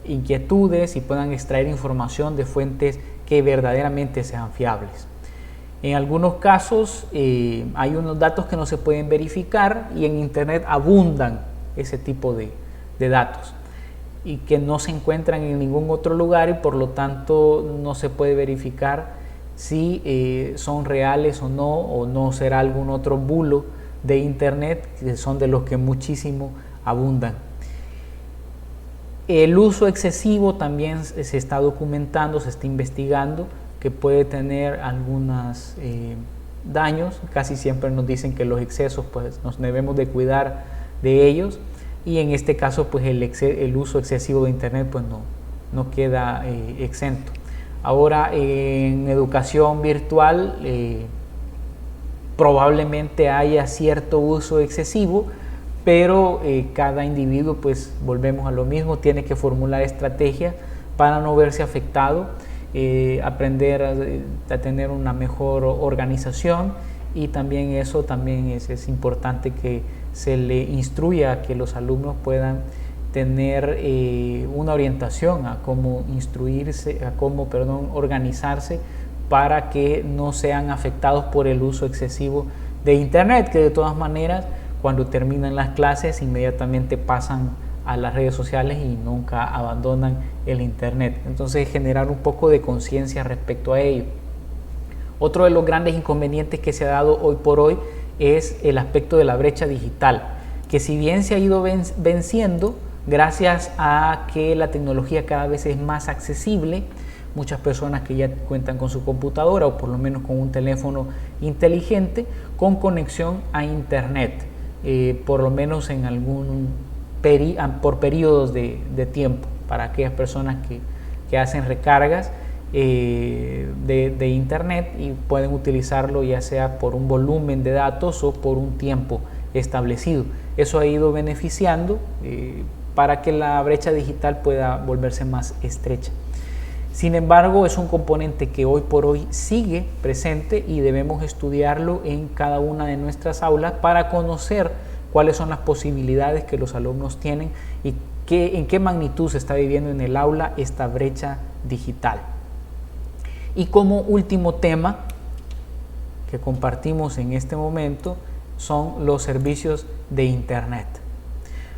inquietudes y puedan extraer información de fuentes que verdaderamente sean fiables. En algunos casos hay unos datos que no se pueden verificar y en Internet abundan ese tipo de datos y que no se encuentran en ningún otro lugar y por lo tanto no se puede verificar si son reales o no será algún otro bulo de Internet, que son de los que muchísimo abundan. El uso excesivo también se está documentando, se está investigando que puede tener algunos daños. Casi siempre nos dicen que los excesos pues nos debemos de cuidar de ellos y en este caso pues el uso excesivo de Internet pues no queda exento. Ahora en educación virtual probablemente haya cierto uso excesivo, pero cada individuo, pues volvemos a lo mismo, tiene que formular estrategias para no verse afectado, aprender a tener una mejor organización y también eso también es importante que se le instruya a que los alumnos puedan tener una orientación a cómo instruirse, a cómo, organizarse para que no sean afectados por el uso excesivo de Internet, que de todas maneras cuando terminan las clases inmediatamente pasan a las redes sociales y nunca abandonan el Internet. Entonces, generar un poco de conciencia respecto a ello. Otro de los grandes inconvenientes que se ha dado hoy por hoy es el aspecto de la brecha digital, que si bien se ha ido venciendo gracias a que la tecnología cada vez es más accesible, muchas personas que ya cuentan con su computadora o por lo menos con un teléfono inteligente con conexión a Internet, por lo menos en por periodos de tiempo, para aquellas personas que hacen recargas de Internet y pueden utilizarlo ya sea por un volumen de datos o por un tiempo establecido. Eso ha ido beneficiando para que la brecha digital pueda volverse más estrecha. Sin embargo, es un componente que hoy por hoy sigue presente y debemos estudiarlo en cada una de nuestras aulas para conocer cuáles son las posibilidades que los alumnos tienen y en qué magnitud se está viviendo en el aula esta brecha digital. Y como último tema que compartimos en este momento son los servicios de Internet.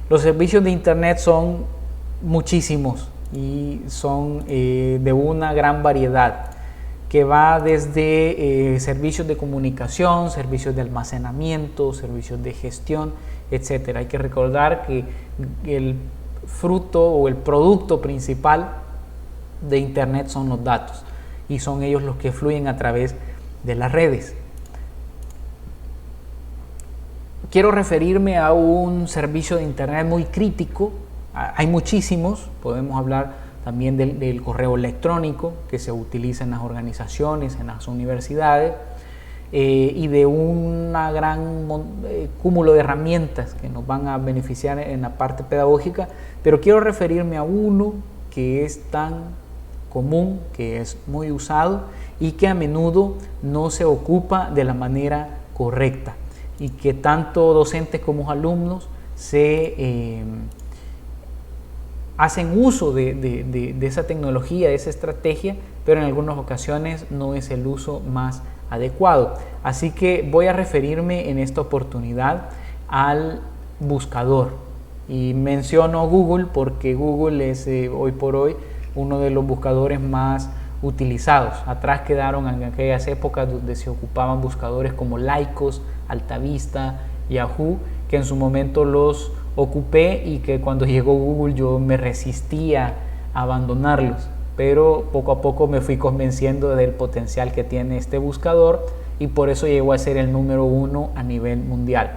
Los servicios de Internet son muchísimos y son de una gran variedad, que va desde servicios de comunicación, servicios de almacenamiento, servicios de gestión, etc. Hay que recordar que el fruto o el producto principal de Internet son los datos y son ellos los que fluyen a través de las redes. Quiero referirme a un servicio de Internet muy crítico. Hay muchísimos, podemos hablar también del correo electrónico que se utiliza en las organizaciones, en las universidades, y de un gran cúmulo de herramientas que nos van a beneficiar en la parte pedagógica, pero quiero referirme a uno que es tan común, que es muy usado y que a menudo no se ocupa de la manera correcta y que tanto docentes como alumnos hacen uso de esa tecnología, de esa estrategia, pero en algunas ocasiones no es el uso más adecuado. Así que voy a referirme en esta oportunidad al buscador y menciono Google porque Google es hoy por hoy uno de los buscadores más utilizados. Atrás quedaron en aquellas épocas donde se ocupaban buscadores como Lycos, Altavista, Yahoo, que en su momento los ocupé y que cuando llegó Google yo me resistía a abandonarlos, pero poco a poco me fui convenciendo del potencial que tiene este buscador y por eso llegó a ser el número 1 a nivel mundial.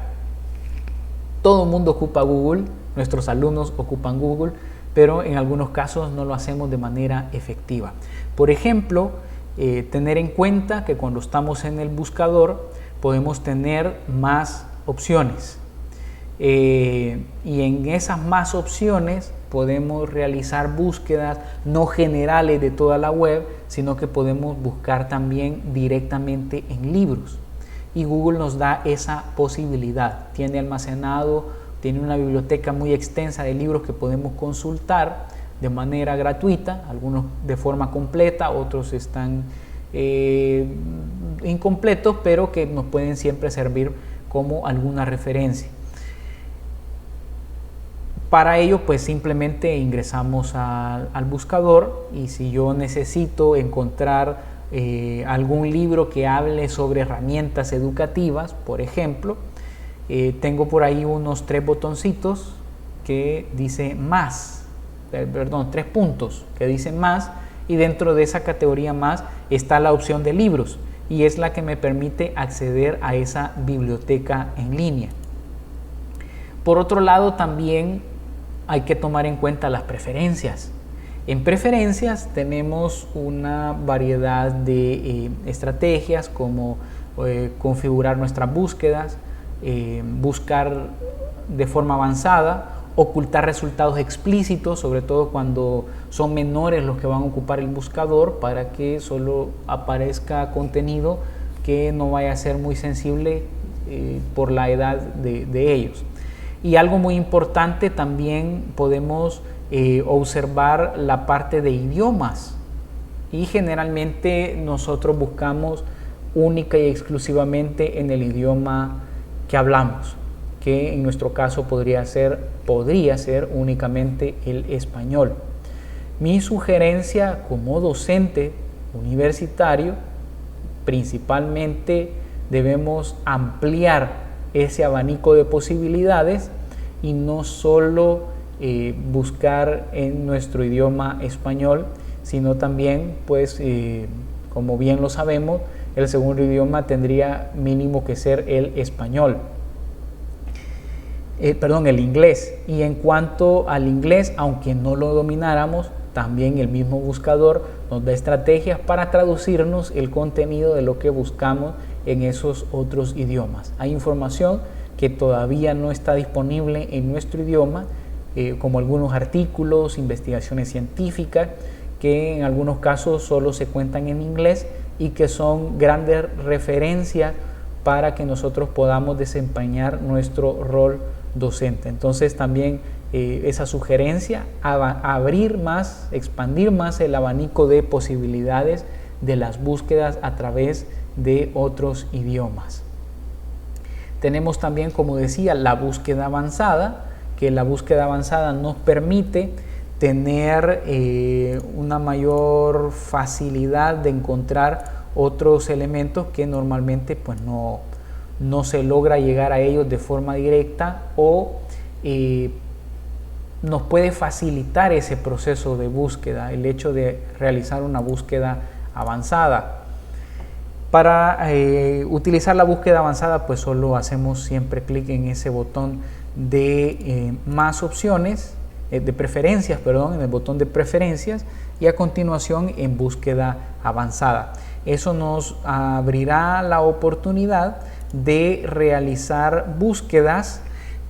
Todo el mundo ocupa Google, nuestros alumnos ocupan Google, pero en algunos casos no lo hacemos de manera efectiva. Por ejemplo, tener en cuenta que cuando estamos en el buscador podemos tener más opciones. Y en esas más opciones podemos realizar búsquedas no generales de toda la web, sino que podemos buscar también directamente en libros. Y Google nos da esa posibilidad. Tiene una biblioteca muy extensa de libros que podemos consultar de manera gratuita, algunos de forma completa, otros están incompletos, pero que nos pueden siempre servir como alguna referencia. Para ello, pues simplemente ingresamos al buscador y si yo necesito encontrar algún libro que hable sobre herramientas educativas, por ejemplo, tengo por ahí unos 3 botoncitos que dice más, 3 puntos que dicen más, y dentro de esa categoría más está la opción de libros y es la que me permite acceder a esa biblioteca en línea. Por otro lado, también hay que tomar en cuenta las preferencias. En preferencias tenemos una variedad de estrategias como configurar nuestras búsquedas, buscar de forma avanzada, ocultar resultados explícitos, sobre todo cuando son menores los que van a ocupar el buscador, para que solo aparezca contenido que no vaya a ser muy sensible por la edad de ellos. Y algo muy importante también podemos observar la parte de idiomas, y generalmente nosotros buscamos única y exclusivamente en el idioma que hablamos, que en nuestro caso podría ser únicamente el español. Mi sugerencia como docente universitario, principalmente debemos ampliar ese abanico de posibilidades y no solo buscar en nuestro idioma español, sino también, pues, como bien lo sabemos, el segundo idioma tendría mínimo que ser el español. El inglés. Y en cuanto al inglés, aunque no lo domináramos, también el mismo buscador nos da estrategias para traducirnos el contenido de lo que buscamos en esos otros idiomas. Hay información que todavía no está disponible en nuestro idioma, como algunos artículos, investigaciones científicas, que en algunos casos solo se cuentan en inglés y que son grandes referencias para que nosotros podamos desempeñar nuestro rol docente. Entonces también esa sugerencia, abrir más, expandir más el abanico de posibilidades de las búsquedas a través de otros idiomas. Tenemos también, como decía, la búsqueda avanzada, que la búsqueda avanzada nos permite tener una mayor facilidad de encontrar otros elementos que normalmente pues no se logra llegar a ellos de forma directa, o nos puede facilitar ese proceso de búsqueda, el hecho de realizar una búsqueda avanzada. Para utilizar la búsqueda avanzada, pues solo hacemos siempre clic en ese botón de más opciones, de preferencias, en el botón de preferencias, y a continuación en búsqueda avanzada. Eso nos abrirá la oportunidad de realizar búsquedas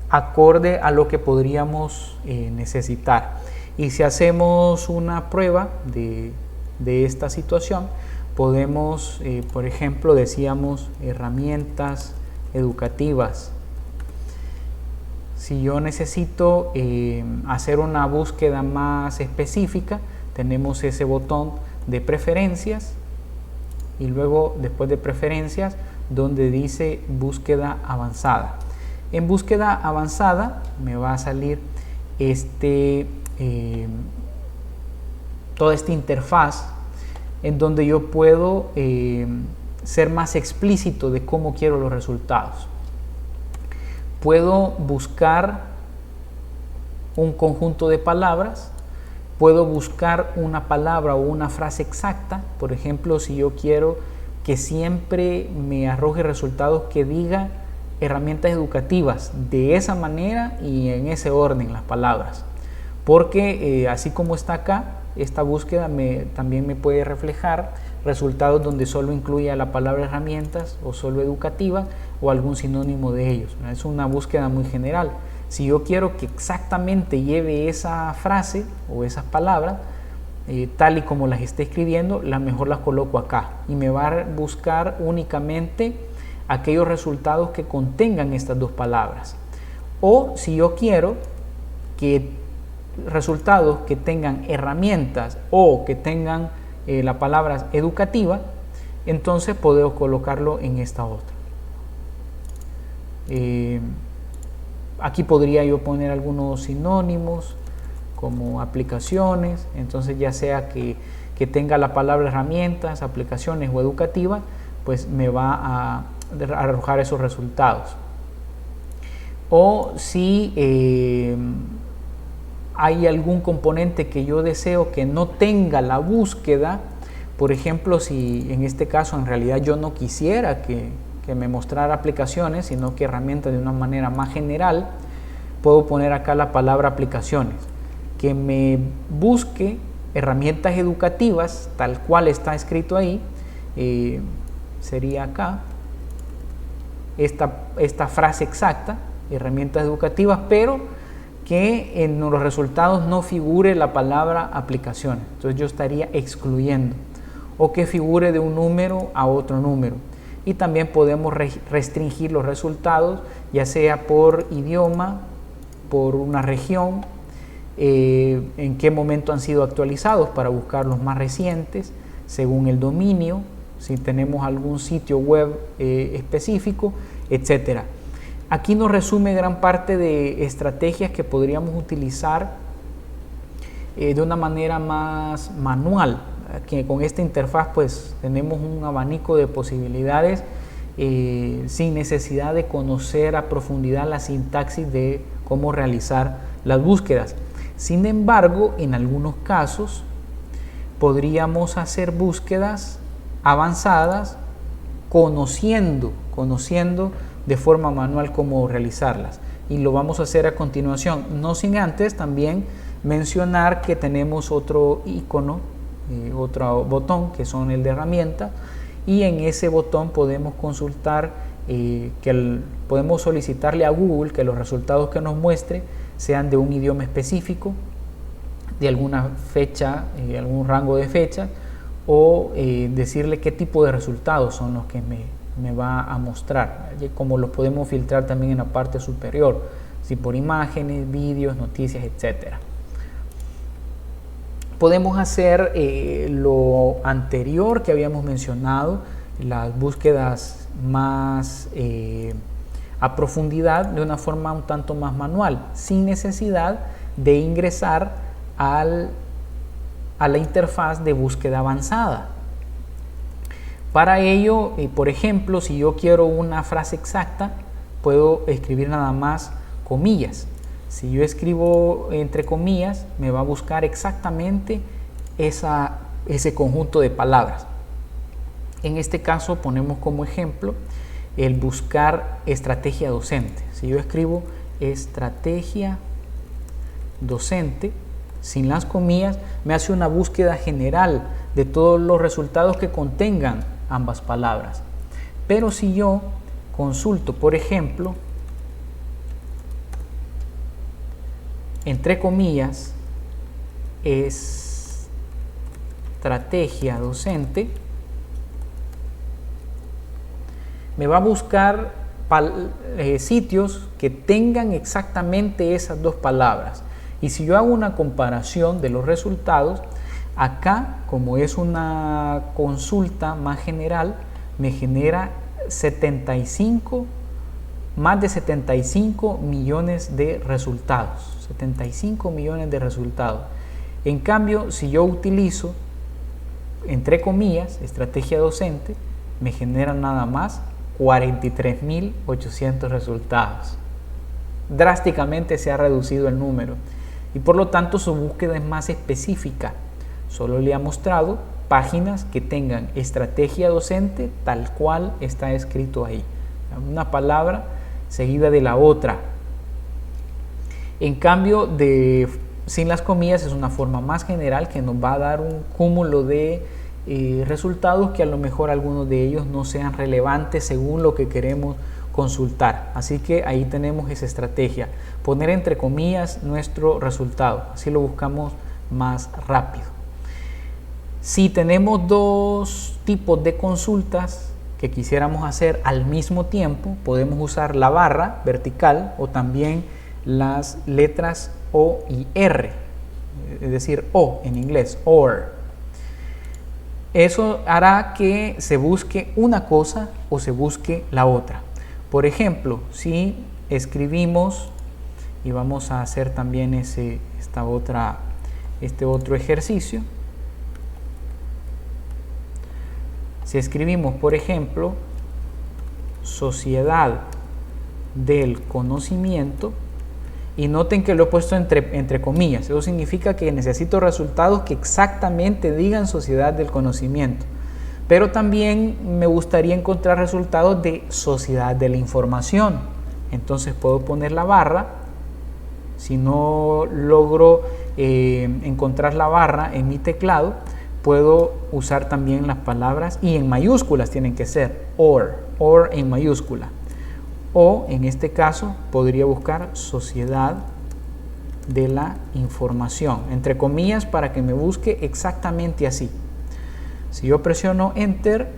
acorde a lo que podríamos necesitar. Y si hacemos una prueba de esta situación, podemos, por ejemplo, decíamos herramientas educativas. Si yo necesito hacer una búsqueda más específica, tenemos ese botón de preferencias y luego después de preferencias donde dice búsqueda avanzada. En búsqueda avanzada me va a salir toda esta interfaz en donde yo puedo ser más explícito de cómo quiero los resultados. Puedo buscar un conjunto de palabras, puedo buscar una palabra o una frase exacta. Por ejemplo, si yo quiero que siempre me arroje resultados que diga herramientas educativas de esa manera y en ese orden las palabras, porque así como está acá, esta búsqueda también me puede reflejar resultados donde solo incluya la palabra herramientas o solo educativa o algún sinónimo de ellos. Es una búsqueda muy general. Si yo quiero que exactamente lleve esa frase o esas palabras tal y como las esté escribiendo, mejor las coloco acá y me va a buscar únicamente aquellos resultados que contengan estas dos palabras. O si yo quiero que resultados que tengan herramientas o que tengan la palabra educativa, entonces puedo colocarlo en esta otra. Aquí podría yo poner algunos sinónimos como aplicaciones, entonces ya sea que tenga la palabra herramientas, aplicaciones o educativa, pues me va a arrojar esos resultados. O si hay algún componente que yo deseo que no tenga la búsqueda, por ejemplo, si en este caso en realidad yo no quisiera que me mostrara aplicaciones, sino que herramientas de una manera más general, puedo poner acá la palabra aplicaciones, que me busque herramientas educativas tal cual está escrito ahí. Sería acá esta frase exacta, herramientas educativas, pero que en los resultados no figure la palabra aplicaciones. Entonces yo estaría excluyendo, o que figure de un número a otro número. Y también podemos restringir los resultados, ya sea por idioma por una región, en qué momento han sido actualizados para buscar los más recientes, según el dominio, si tenemos algún sitio web específico, etcétera. Aquí nos resume gran parte de estrategias que podríamos utilizar de una manera más manual, que con esta interfaz pues tenemos un abanico de posibilidades sin necesidad de conocer a profundidad la sintaxis de cómo realizar las búsquedas. Sin embargo, en algunos casos podríamos hacer búsquedas avanzadas conociendo de forma manual cómo realizarlas, y lo vamos a hacer a continuación, no sin antes también mencionar que tenemos otro icono, otro botón que son el de herramienta, y en ese botón podemos consultar, podemos solicitarle a Google que los resultados que nos muestre sean de un idioma específico, de alguna fecha, algún rango de fecha, o decirle qué tipo de resultados son los que me va a mostrar, como los podemos filtrar también en la parte superior, si por imágenes, vídeos, noticias, etcétera. Podemos hacer lo anterior que habíamos mencionado, las búsquedas más a profundidad de una forma un tanto más manual, sin necesidad de ingresar a la interfaz de búsqueda avanzada. Para ello, por ejemplo, si yo quiero una frase exacta, puedo escribir nada más comillas. Si yo escribo entre comillas, me va a buscar exactamente ese conjunto de palabras. En este caso ponemos como ejemplo el buscar estrategia docente. Si yo escribo estrategia docente sin las comillas, me hace una búsqueda general de todos los resultados que contengan ambas palabras. Pero si yo consulto, por ejemplo, entre comillas, estrategia docente, me va a buscar sitios que tengan exactamente esas dos palabras. Y si yo hago una comparación de los resultados, acá, como es una consulta más general, me genera más de 75 millones de resultados. 75 millones de resultados. En cambio, si yo utilizo, entre comillas, estrategia docente, me genera nada más 43.800 resultados. Drásticamente se ha reducido el número y por lo tanto su búsqueda es más específica. Solo le ha mostrado páginas que tengan estrategia docente tal cual está escrito ahí. Una palabra seguida de la otra. En cambio, sin las comillas es una forma más general que nos va a dar un cúmulo de resultados que a lo mejor algunos de ellos no sean relevantes según lo que queremos consultar. Así que ahí tenemos esa estrategia, poner entre comillas nuestro resultado, así lo buscamos más rápido. Si tenemos dos tipos de consultas que quisiéramos hacer al mismo tiempo, podemos usar la barra vertical o también las letras O y R, es decir, O en inglés, OR. Eso hará que se busque una cosa o se busque la otra. Por ejemplo, si escribimos, y vamos a hacer también este otro ejercicio. Si escribimos, por ejemplo, sociedad del conocimiento, y noten que lo he puesto entre comillas, eso significa que necesito resultados que exactamente digan sociedad del conocimiento, pero también me gustaría encontrar resultados de sociedad de la información. Entonces puedo poner la barra. Si no logro encontrar la barra en mi teclado, puedo usar también las palabras, y en mayúsculas tienen que ser, or en mayúscula. O en este caso podría buscar sociedad de la información, entre comillas, para que me busque exactamente así. Si yo presiono Enter,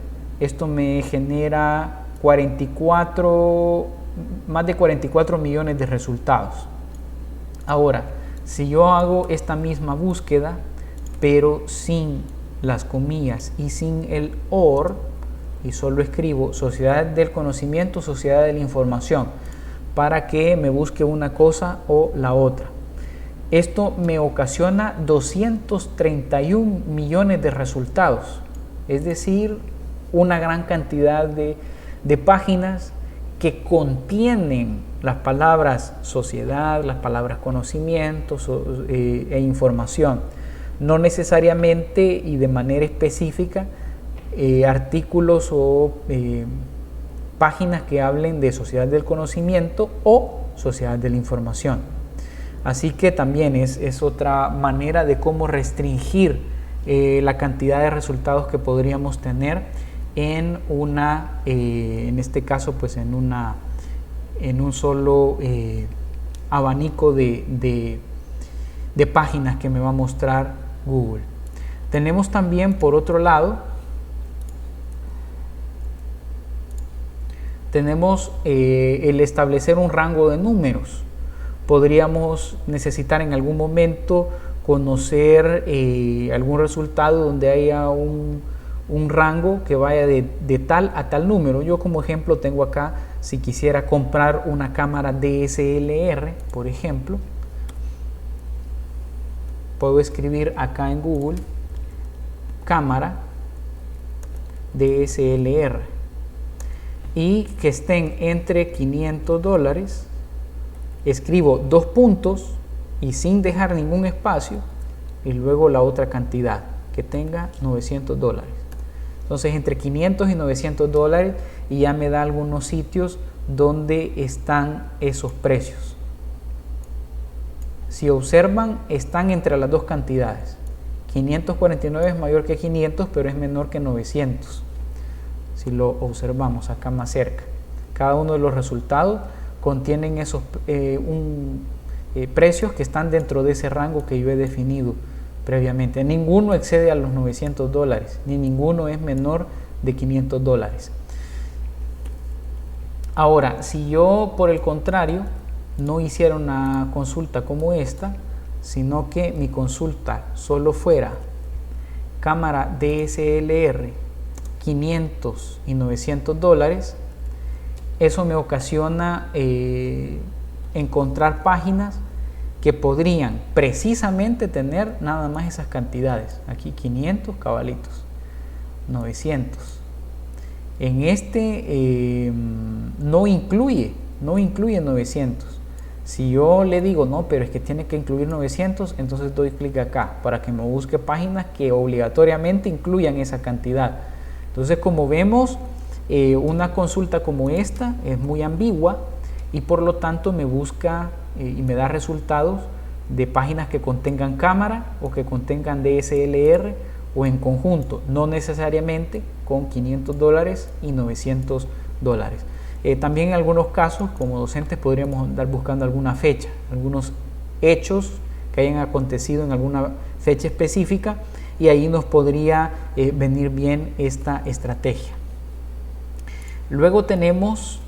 esto me genera más de 44 millones de resultados. Ahora, si yo hago esta misma búsqueda, pero sin las comillas y sin el OR, y solo escribo Sociedad del Conocimiento, Sociedad de la Información, para que me busque una cosa o la otra. Esto me ocasiona 231 millones de resultados, es decir, una gran cantidad de páginas que contienen las palabras sociedad, las palabras conocimiento e información. No necesariamente y de manera específica artículos o páginas que hablen de sociedad del conocimiento o sociedad de la información. Así que también es otra manera de cómo restringir la cantidad de resultados que podríamos tener en una, en este caso, pues en un solo abanico de páginas que me va a mostrar Google. Tenemos también, por otro lado, tenemos el establecer un rango de números. Podríamos necesitar en algún momento conocer algún resultado donde haya un rango que vaya de tal a tal número. Yo como ejemplo tengo acá, si quisiera comprar una cámara DSLR, por ejemplo, puedo escribir acá en Google cámara DSLR y que estén entre $500, escribo 2 puntos y sin dejar ningún espacio y luego la otra cantidad que tenga $900. Entonces entre 500 y $900 y ya me da algunos sitios donde están esos precios. Si observan, están entre las dos cantidades. 549 es mayor que 500, pero es menor que 900. Si lo observamos acá más cerca, cada uno de los resultados contienen esos precios que están dentro de ese rango que yo he definido previamente. Ninguno excede a los $900, ni ninguno es menor de $500. Ahora, si yo por el contrario no hiciera una consulta como esta, sino que mi consulta solo fuera cámara DSLR 500 y $900, eso me ocasiona encontrar páginas que podrían precisamente tener nada más esas cantidades. Aquí 500 cabalitos, 900. En este no incluye 900. Si yo le digo, no, pero es que tiene que incluir 900, entonces doy clic acá para que me busque páginas que obligatoriamente incluyan esa cantidad. Entonces, como vemos, una consulta como esta es muy ambigua y por lo tanto me busca y me da resultados de páginas que contengan cámara o que contengan DSLR o en conjunto, no necesariamente con $500 y $900. También en algunos casos, como docentes, podríamos andar buscando alguna fecha, algunos hechos que hayan acontecido en alguna fecha específica y ahí nos podría venir bien esta estrategia. Luego tenemos,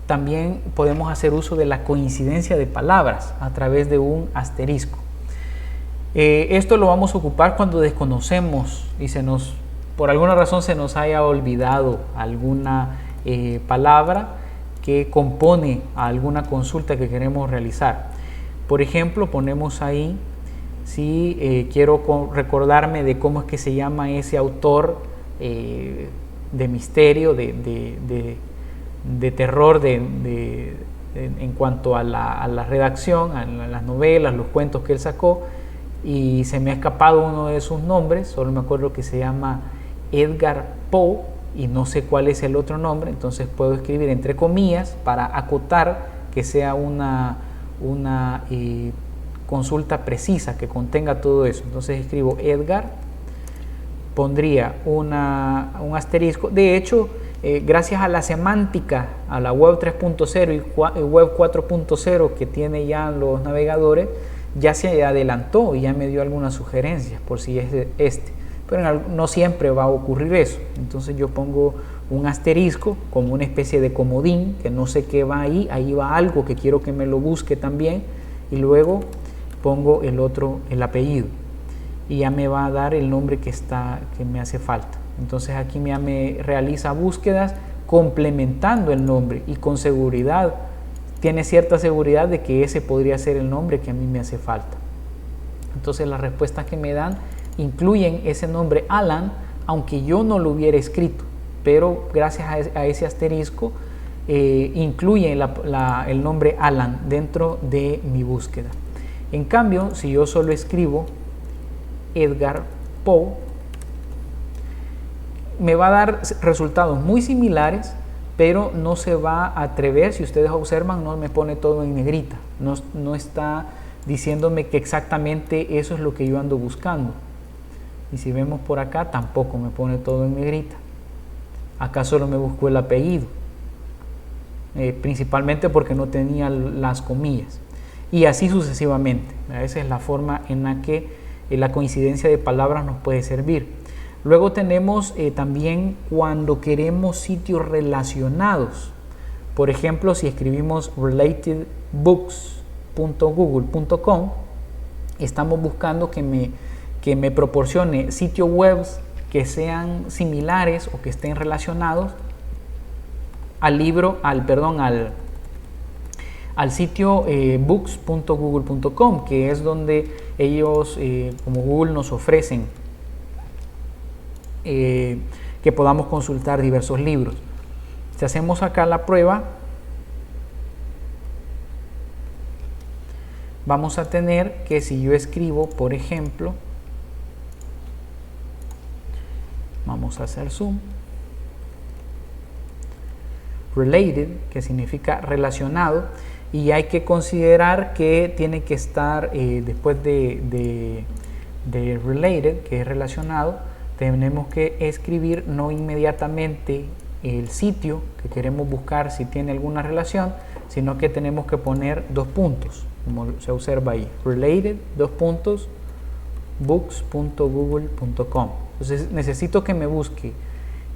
también podemos hacer uso de la coincidencia de palabras a través de un asterisco. Esto lo vamos a ocupar cuando desconocemos y por alguna razón se nos haya olvidado alguna palabra que compone a alguna consulta que queremos realizar. Por ejemplo, ponemos ahí, si quiero recordarme de cómo es que se llama ese autor de misterio, de terror, en cuanto a la redacción, a las novelas, los cuentos que él sacó, y se me ha escapado uno de sus nombres, solo me acuerdo que se llama Edgar Poe y no sé cuál es el otro nombre, entonces puedo escribir entre comillas para acotar que sea una consulta precisa que contenga todo eso. Entonces escribo Edgar, pondría un asterisco. De hecho, gracias a la semántica, a la web 3.0 y web 4.0 que tiene ya los navegadores, ya se adelantó y ya me dio algunas sugerencias por si es este, pero no siempre va a ocurrir eso. Entonces yo pongo un asterisco como una especie de comodín, que no sé qué va ahí va algo que quiero que me lo busque también, y luego pongo el apellido y ya me va a dar el nombre que me hace falta. Entonces aquí ya me realiza búsquedas complementando el nombre y con seguridad, tiene cierta seguridad de que ese podría ser el nombre que a mí me hace falta. Entonces las respuestas que me dan incluyen ese nombre Alan, aunque yo no lo hubiera escrito, pero gracias a ese asterisco incluye el nombre Alan dentro de mi búsqueda. En cambio, si yo solo escribo Edgar Poe, me va a dar resultados muy similares, pero no se va a atrever. Si ustedes observan, no me pone todo en negrita, no está diciéndome que exactamente eso es lo que yo ando buscando. Y si vemos por acá, tampoco me pone todo en negrita. Acá solo me buscó el apellido, principalmente porque no tenía las comillas, y así sucesivamente. Esa es la forma en la que la coincidencia de palabras nos puede servir. Luego tenemos también cuando queremos sitios relacionados. Por ejemplo, si escribimos relatedbooks.google.com, estamos buscando que me proporcione sitios web que sean similares o que estén relacionados al sitio books.google.com, que es donde ellos, como Google, nos ofrecen que podamos consultar diversos libros. Si hacemos acá la prueba, vamos a tener que si yo escribo, por ejemplo, vamos a hacer zoom, related, que significa relacionado, y hay que considerar que tiene que estar después de related, que es relacionado, tenemos que escribir no inmediatamente el sitio que queremos buscar si tiene alguna relación, sino que tenemos que poner dos puntos, como se observa ahí, related, books.google.com. Entonces necesito que me busque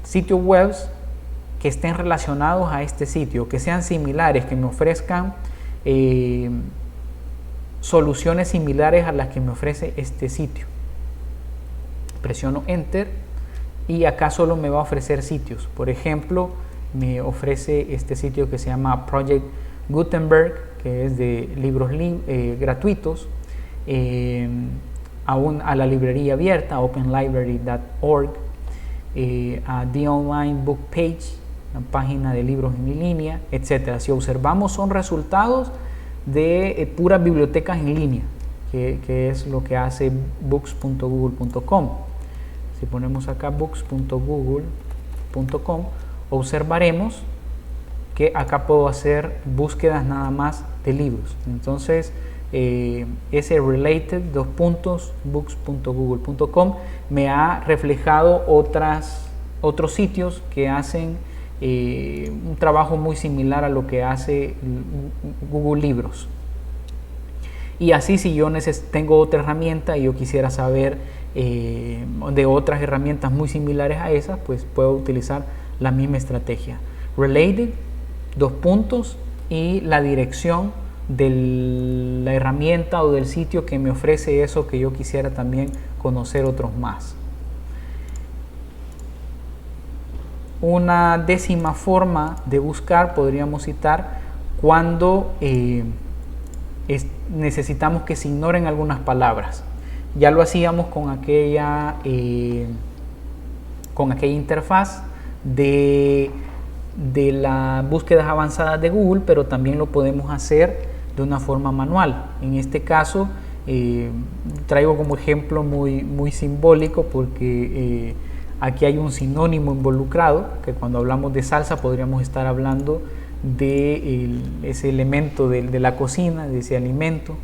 sitios web que estén relacionados a este sitio, que sean similares, que me ofrezcan soluciones similares a las que me ofrece este sitio. Presiono Enter y acá solo me va a ofrecer sitios. Por ejemplo, me ofrece este sitio que se llama Project Gutenberg, que es de libros gratuitos, a la librería abierta, openlibrary.org, a The Online Book Page, la página de libros en línea, etc. Si observamos, son resultados de puras bibliotecas en línea, que es lo que hace books.google.com. Si ponemos acá books.google.com, observaremos que acá puedo hacer búsquedas nada más de libros. Entonces, ese related books.google.com me ha reflejado otros sitios que hacen un trabajo muy similar a lo que hace Google Libros. Y así, si yo tengo otra herramienta y yo quisiera saber de otras herramientas muy similares a esas, pues puedo utilizar la misma estrategia. Related, dos puntos y la dirección de la herramienta o del sitio que me ofrece eso que yo quisiera también conocer otros más. Una décima forma de buscar podríamos citar cuando necesitamos que se ignoren algunas palabras. Ya lo hacíamos con aquella interfaz de las búsquedas avanzadas de Google, pero también lo podemos hacer de una forma manual. En este caso traigo como ejemplo muy simbólico porque aquí hay un sinónimo involucrado, que cuando hablamos de salsa podríamos estar hablando de ese elemento de la cocina, de ese alimento,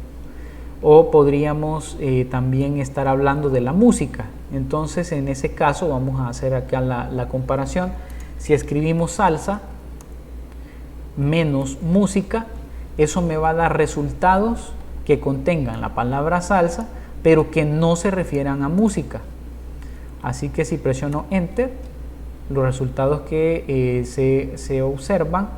o podríamos también estar hablando de la música. Entonces, en ese caso vamos a hacer acá la comparación. Si escribimos salsa menos música, eso me va a dar resultados que contengan la palabra salsa, pero que no se refieran a música. Así que si presiono Enter, los resultados que se observan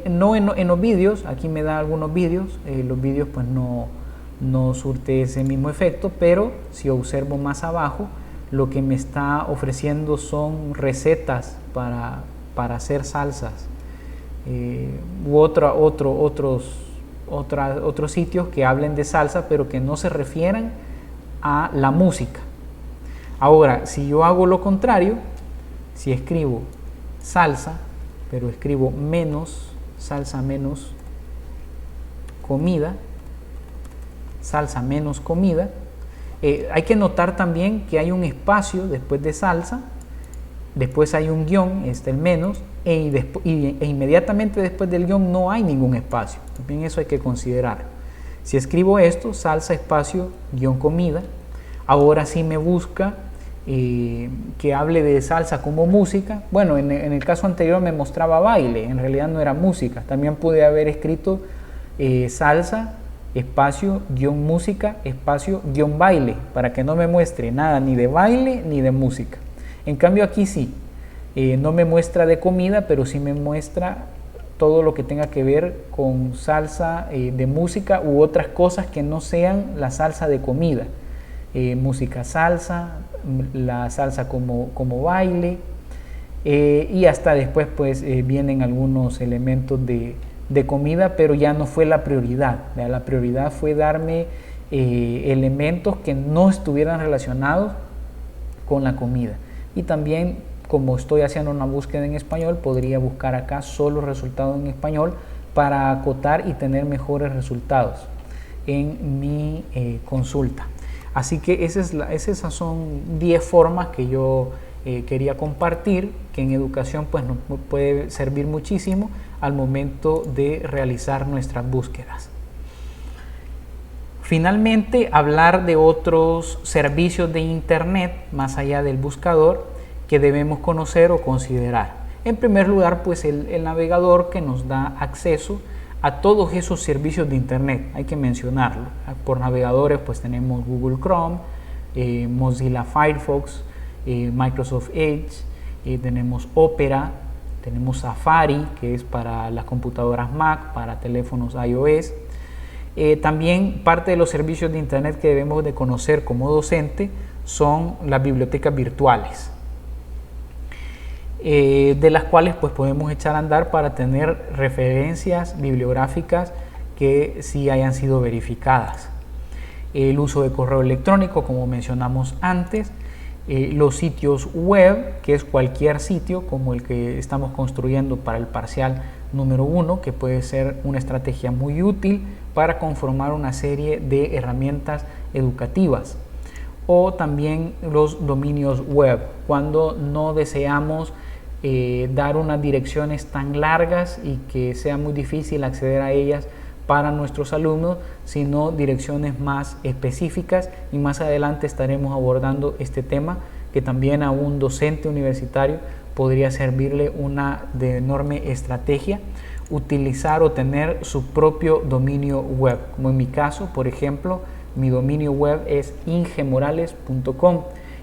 no en los vídeos. Aquí me da algunos vídeos, los vídeos pues no surte ese mismo efecto, pero si observo más abajo, lo que me está ofreciendo son recetas para hacer salsas, u otros sitios que hablen de salsa, pero que no se refieran a la música. Ahora, si yo hago lo contrario, si escribo salsa, pero escribo menos, salsa menos comida, salsa menos comida, hay que notar también que hay un espacio después de salsa, después hay un guión, el menos, e inmediatamente después del guión no hay ningún espacio. También eso hay que considerar. Si escribo esto, salsa espacio guión comida, ahora sí me busca que hable de salsa como música. Bueno, en el caso anterior me mostraba baile, en realidad no era música. También pude haber escrito salsa espacio guión música espacio guión baile, para que no me muestre nada ni de baile ni de música. En cambio aquí sí, no me muestra de comida, pero sí me muestra todo lo que tenga que ver con salsa de música u otras cosas que no sean la salsa de comida. Música salsa, la salsa como baile, y hasta después pues vienen algunos elementos de comida, pero ya no fue la prioridad. La prioridad fue darme elementos que no estuvieran relacionados con la comida. Y también, como estoy haciendo una búsqueda en español, podría buscar acá solo resultados en español para acotar y tener mejores resultados en mi consulta. Así que esas son 10 formas que yo quería compartir, que en educación pues nos puede servir muchísimo al momento de realizar nuestras búsquedas. Finalmente, hablar de otros servicios de internet más allá del buscador que debemos conocer o considerar. En primer lugar, pues el navegador, que nos da acceso a todos esos servicios de internet, hay que mencionarlo. Por navegadores pues tenemos Google Chrome, Mozilla Firefox, Microsoft Edge, tenemos Opera, tenemos Safari, que es para las computadoras Mac, para teléfonos iOS. También parte de los servicios de internet que debemos de conocer como docente son las bibliotecas virtuales, de las cuales pues podemos echar a andar para tener referencias bibliográficas que sí hayan sido verificadas. El uso de correo electrónico, como mencionamos antes, los sitios web, que es cualquier sitio como el que estamos construyendo para el parcial número 1, que puede ser una estrategia muy útil para conformar una serie de herramientas educativas. O también los dominios web, cuando no deseamos dar unas direcciones tan largas y que sea muy difícil acceder a ellas para nuestros alumnos, sino direcciones más específicas, y más adelante estaremos abordando este tema, que también a un docente universitario podría servirle una de enorme estrategia utilizar o tener su propio dominio web, como en mi caso, por ejemplo, mi dominio web es ingemorales.com,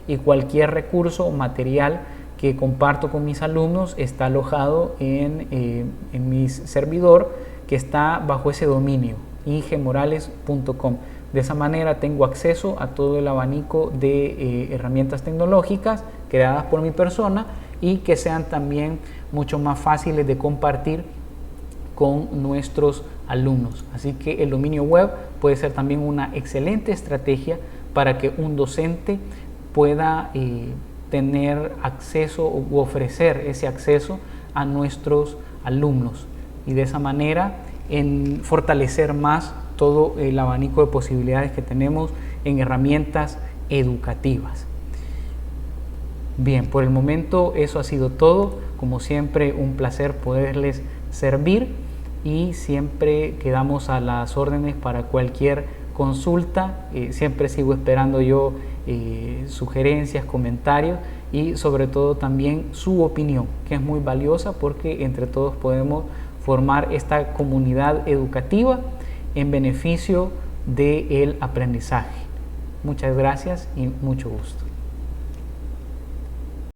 y cualquier recurso o material que comparto con mis alumnos está alojado en mi servidor, que está bajo ese dominio, ingemorales.com. De esa manera tengo acceso a todo el abanico de herramientas tecnológicas creadas por mi persona y que sean también mucho más fáciles de compartir con nuestros alumnos. Así que el dominio web puede ser también una excelente estrategia para que un docente pueda tener acceso u ofrecer ese acceso a nuestros alumnos, y de esa manera fortalecer más todo el abanico de posibilidades que tenemos en herramientas educativas. Bien, por el momento eso ha sido todo. Como siempre, un placer poderles servir, y siempre quedamos a las órdenes para cualquier consulta. Siempre sigo esperando yo sugerencias, comentarios y sobre todo también su opinión, que es muy valiosa, porque entre todos podemos formar esta comunidad educativa en beneficio del aprendizaje. Muchas gracias y mucho gusto.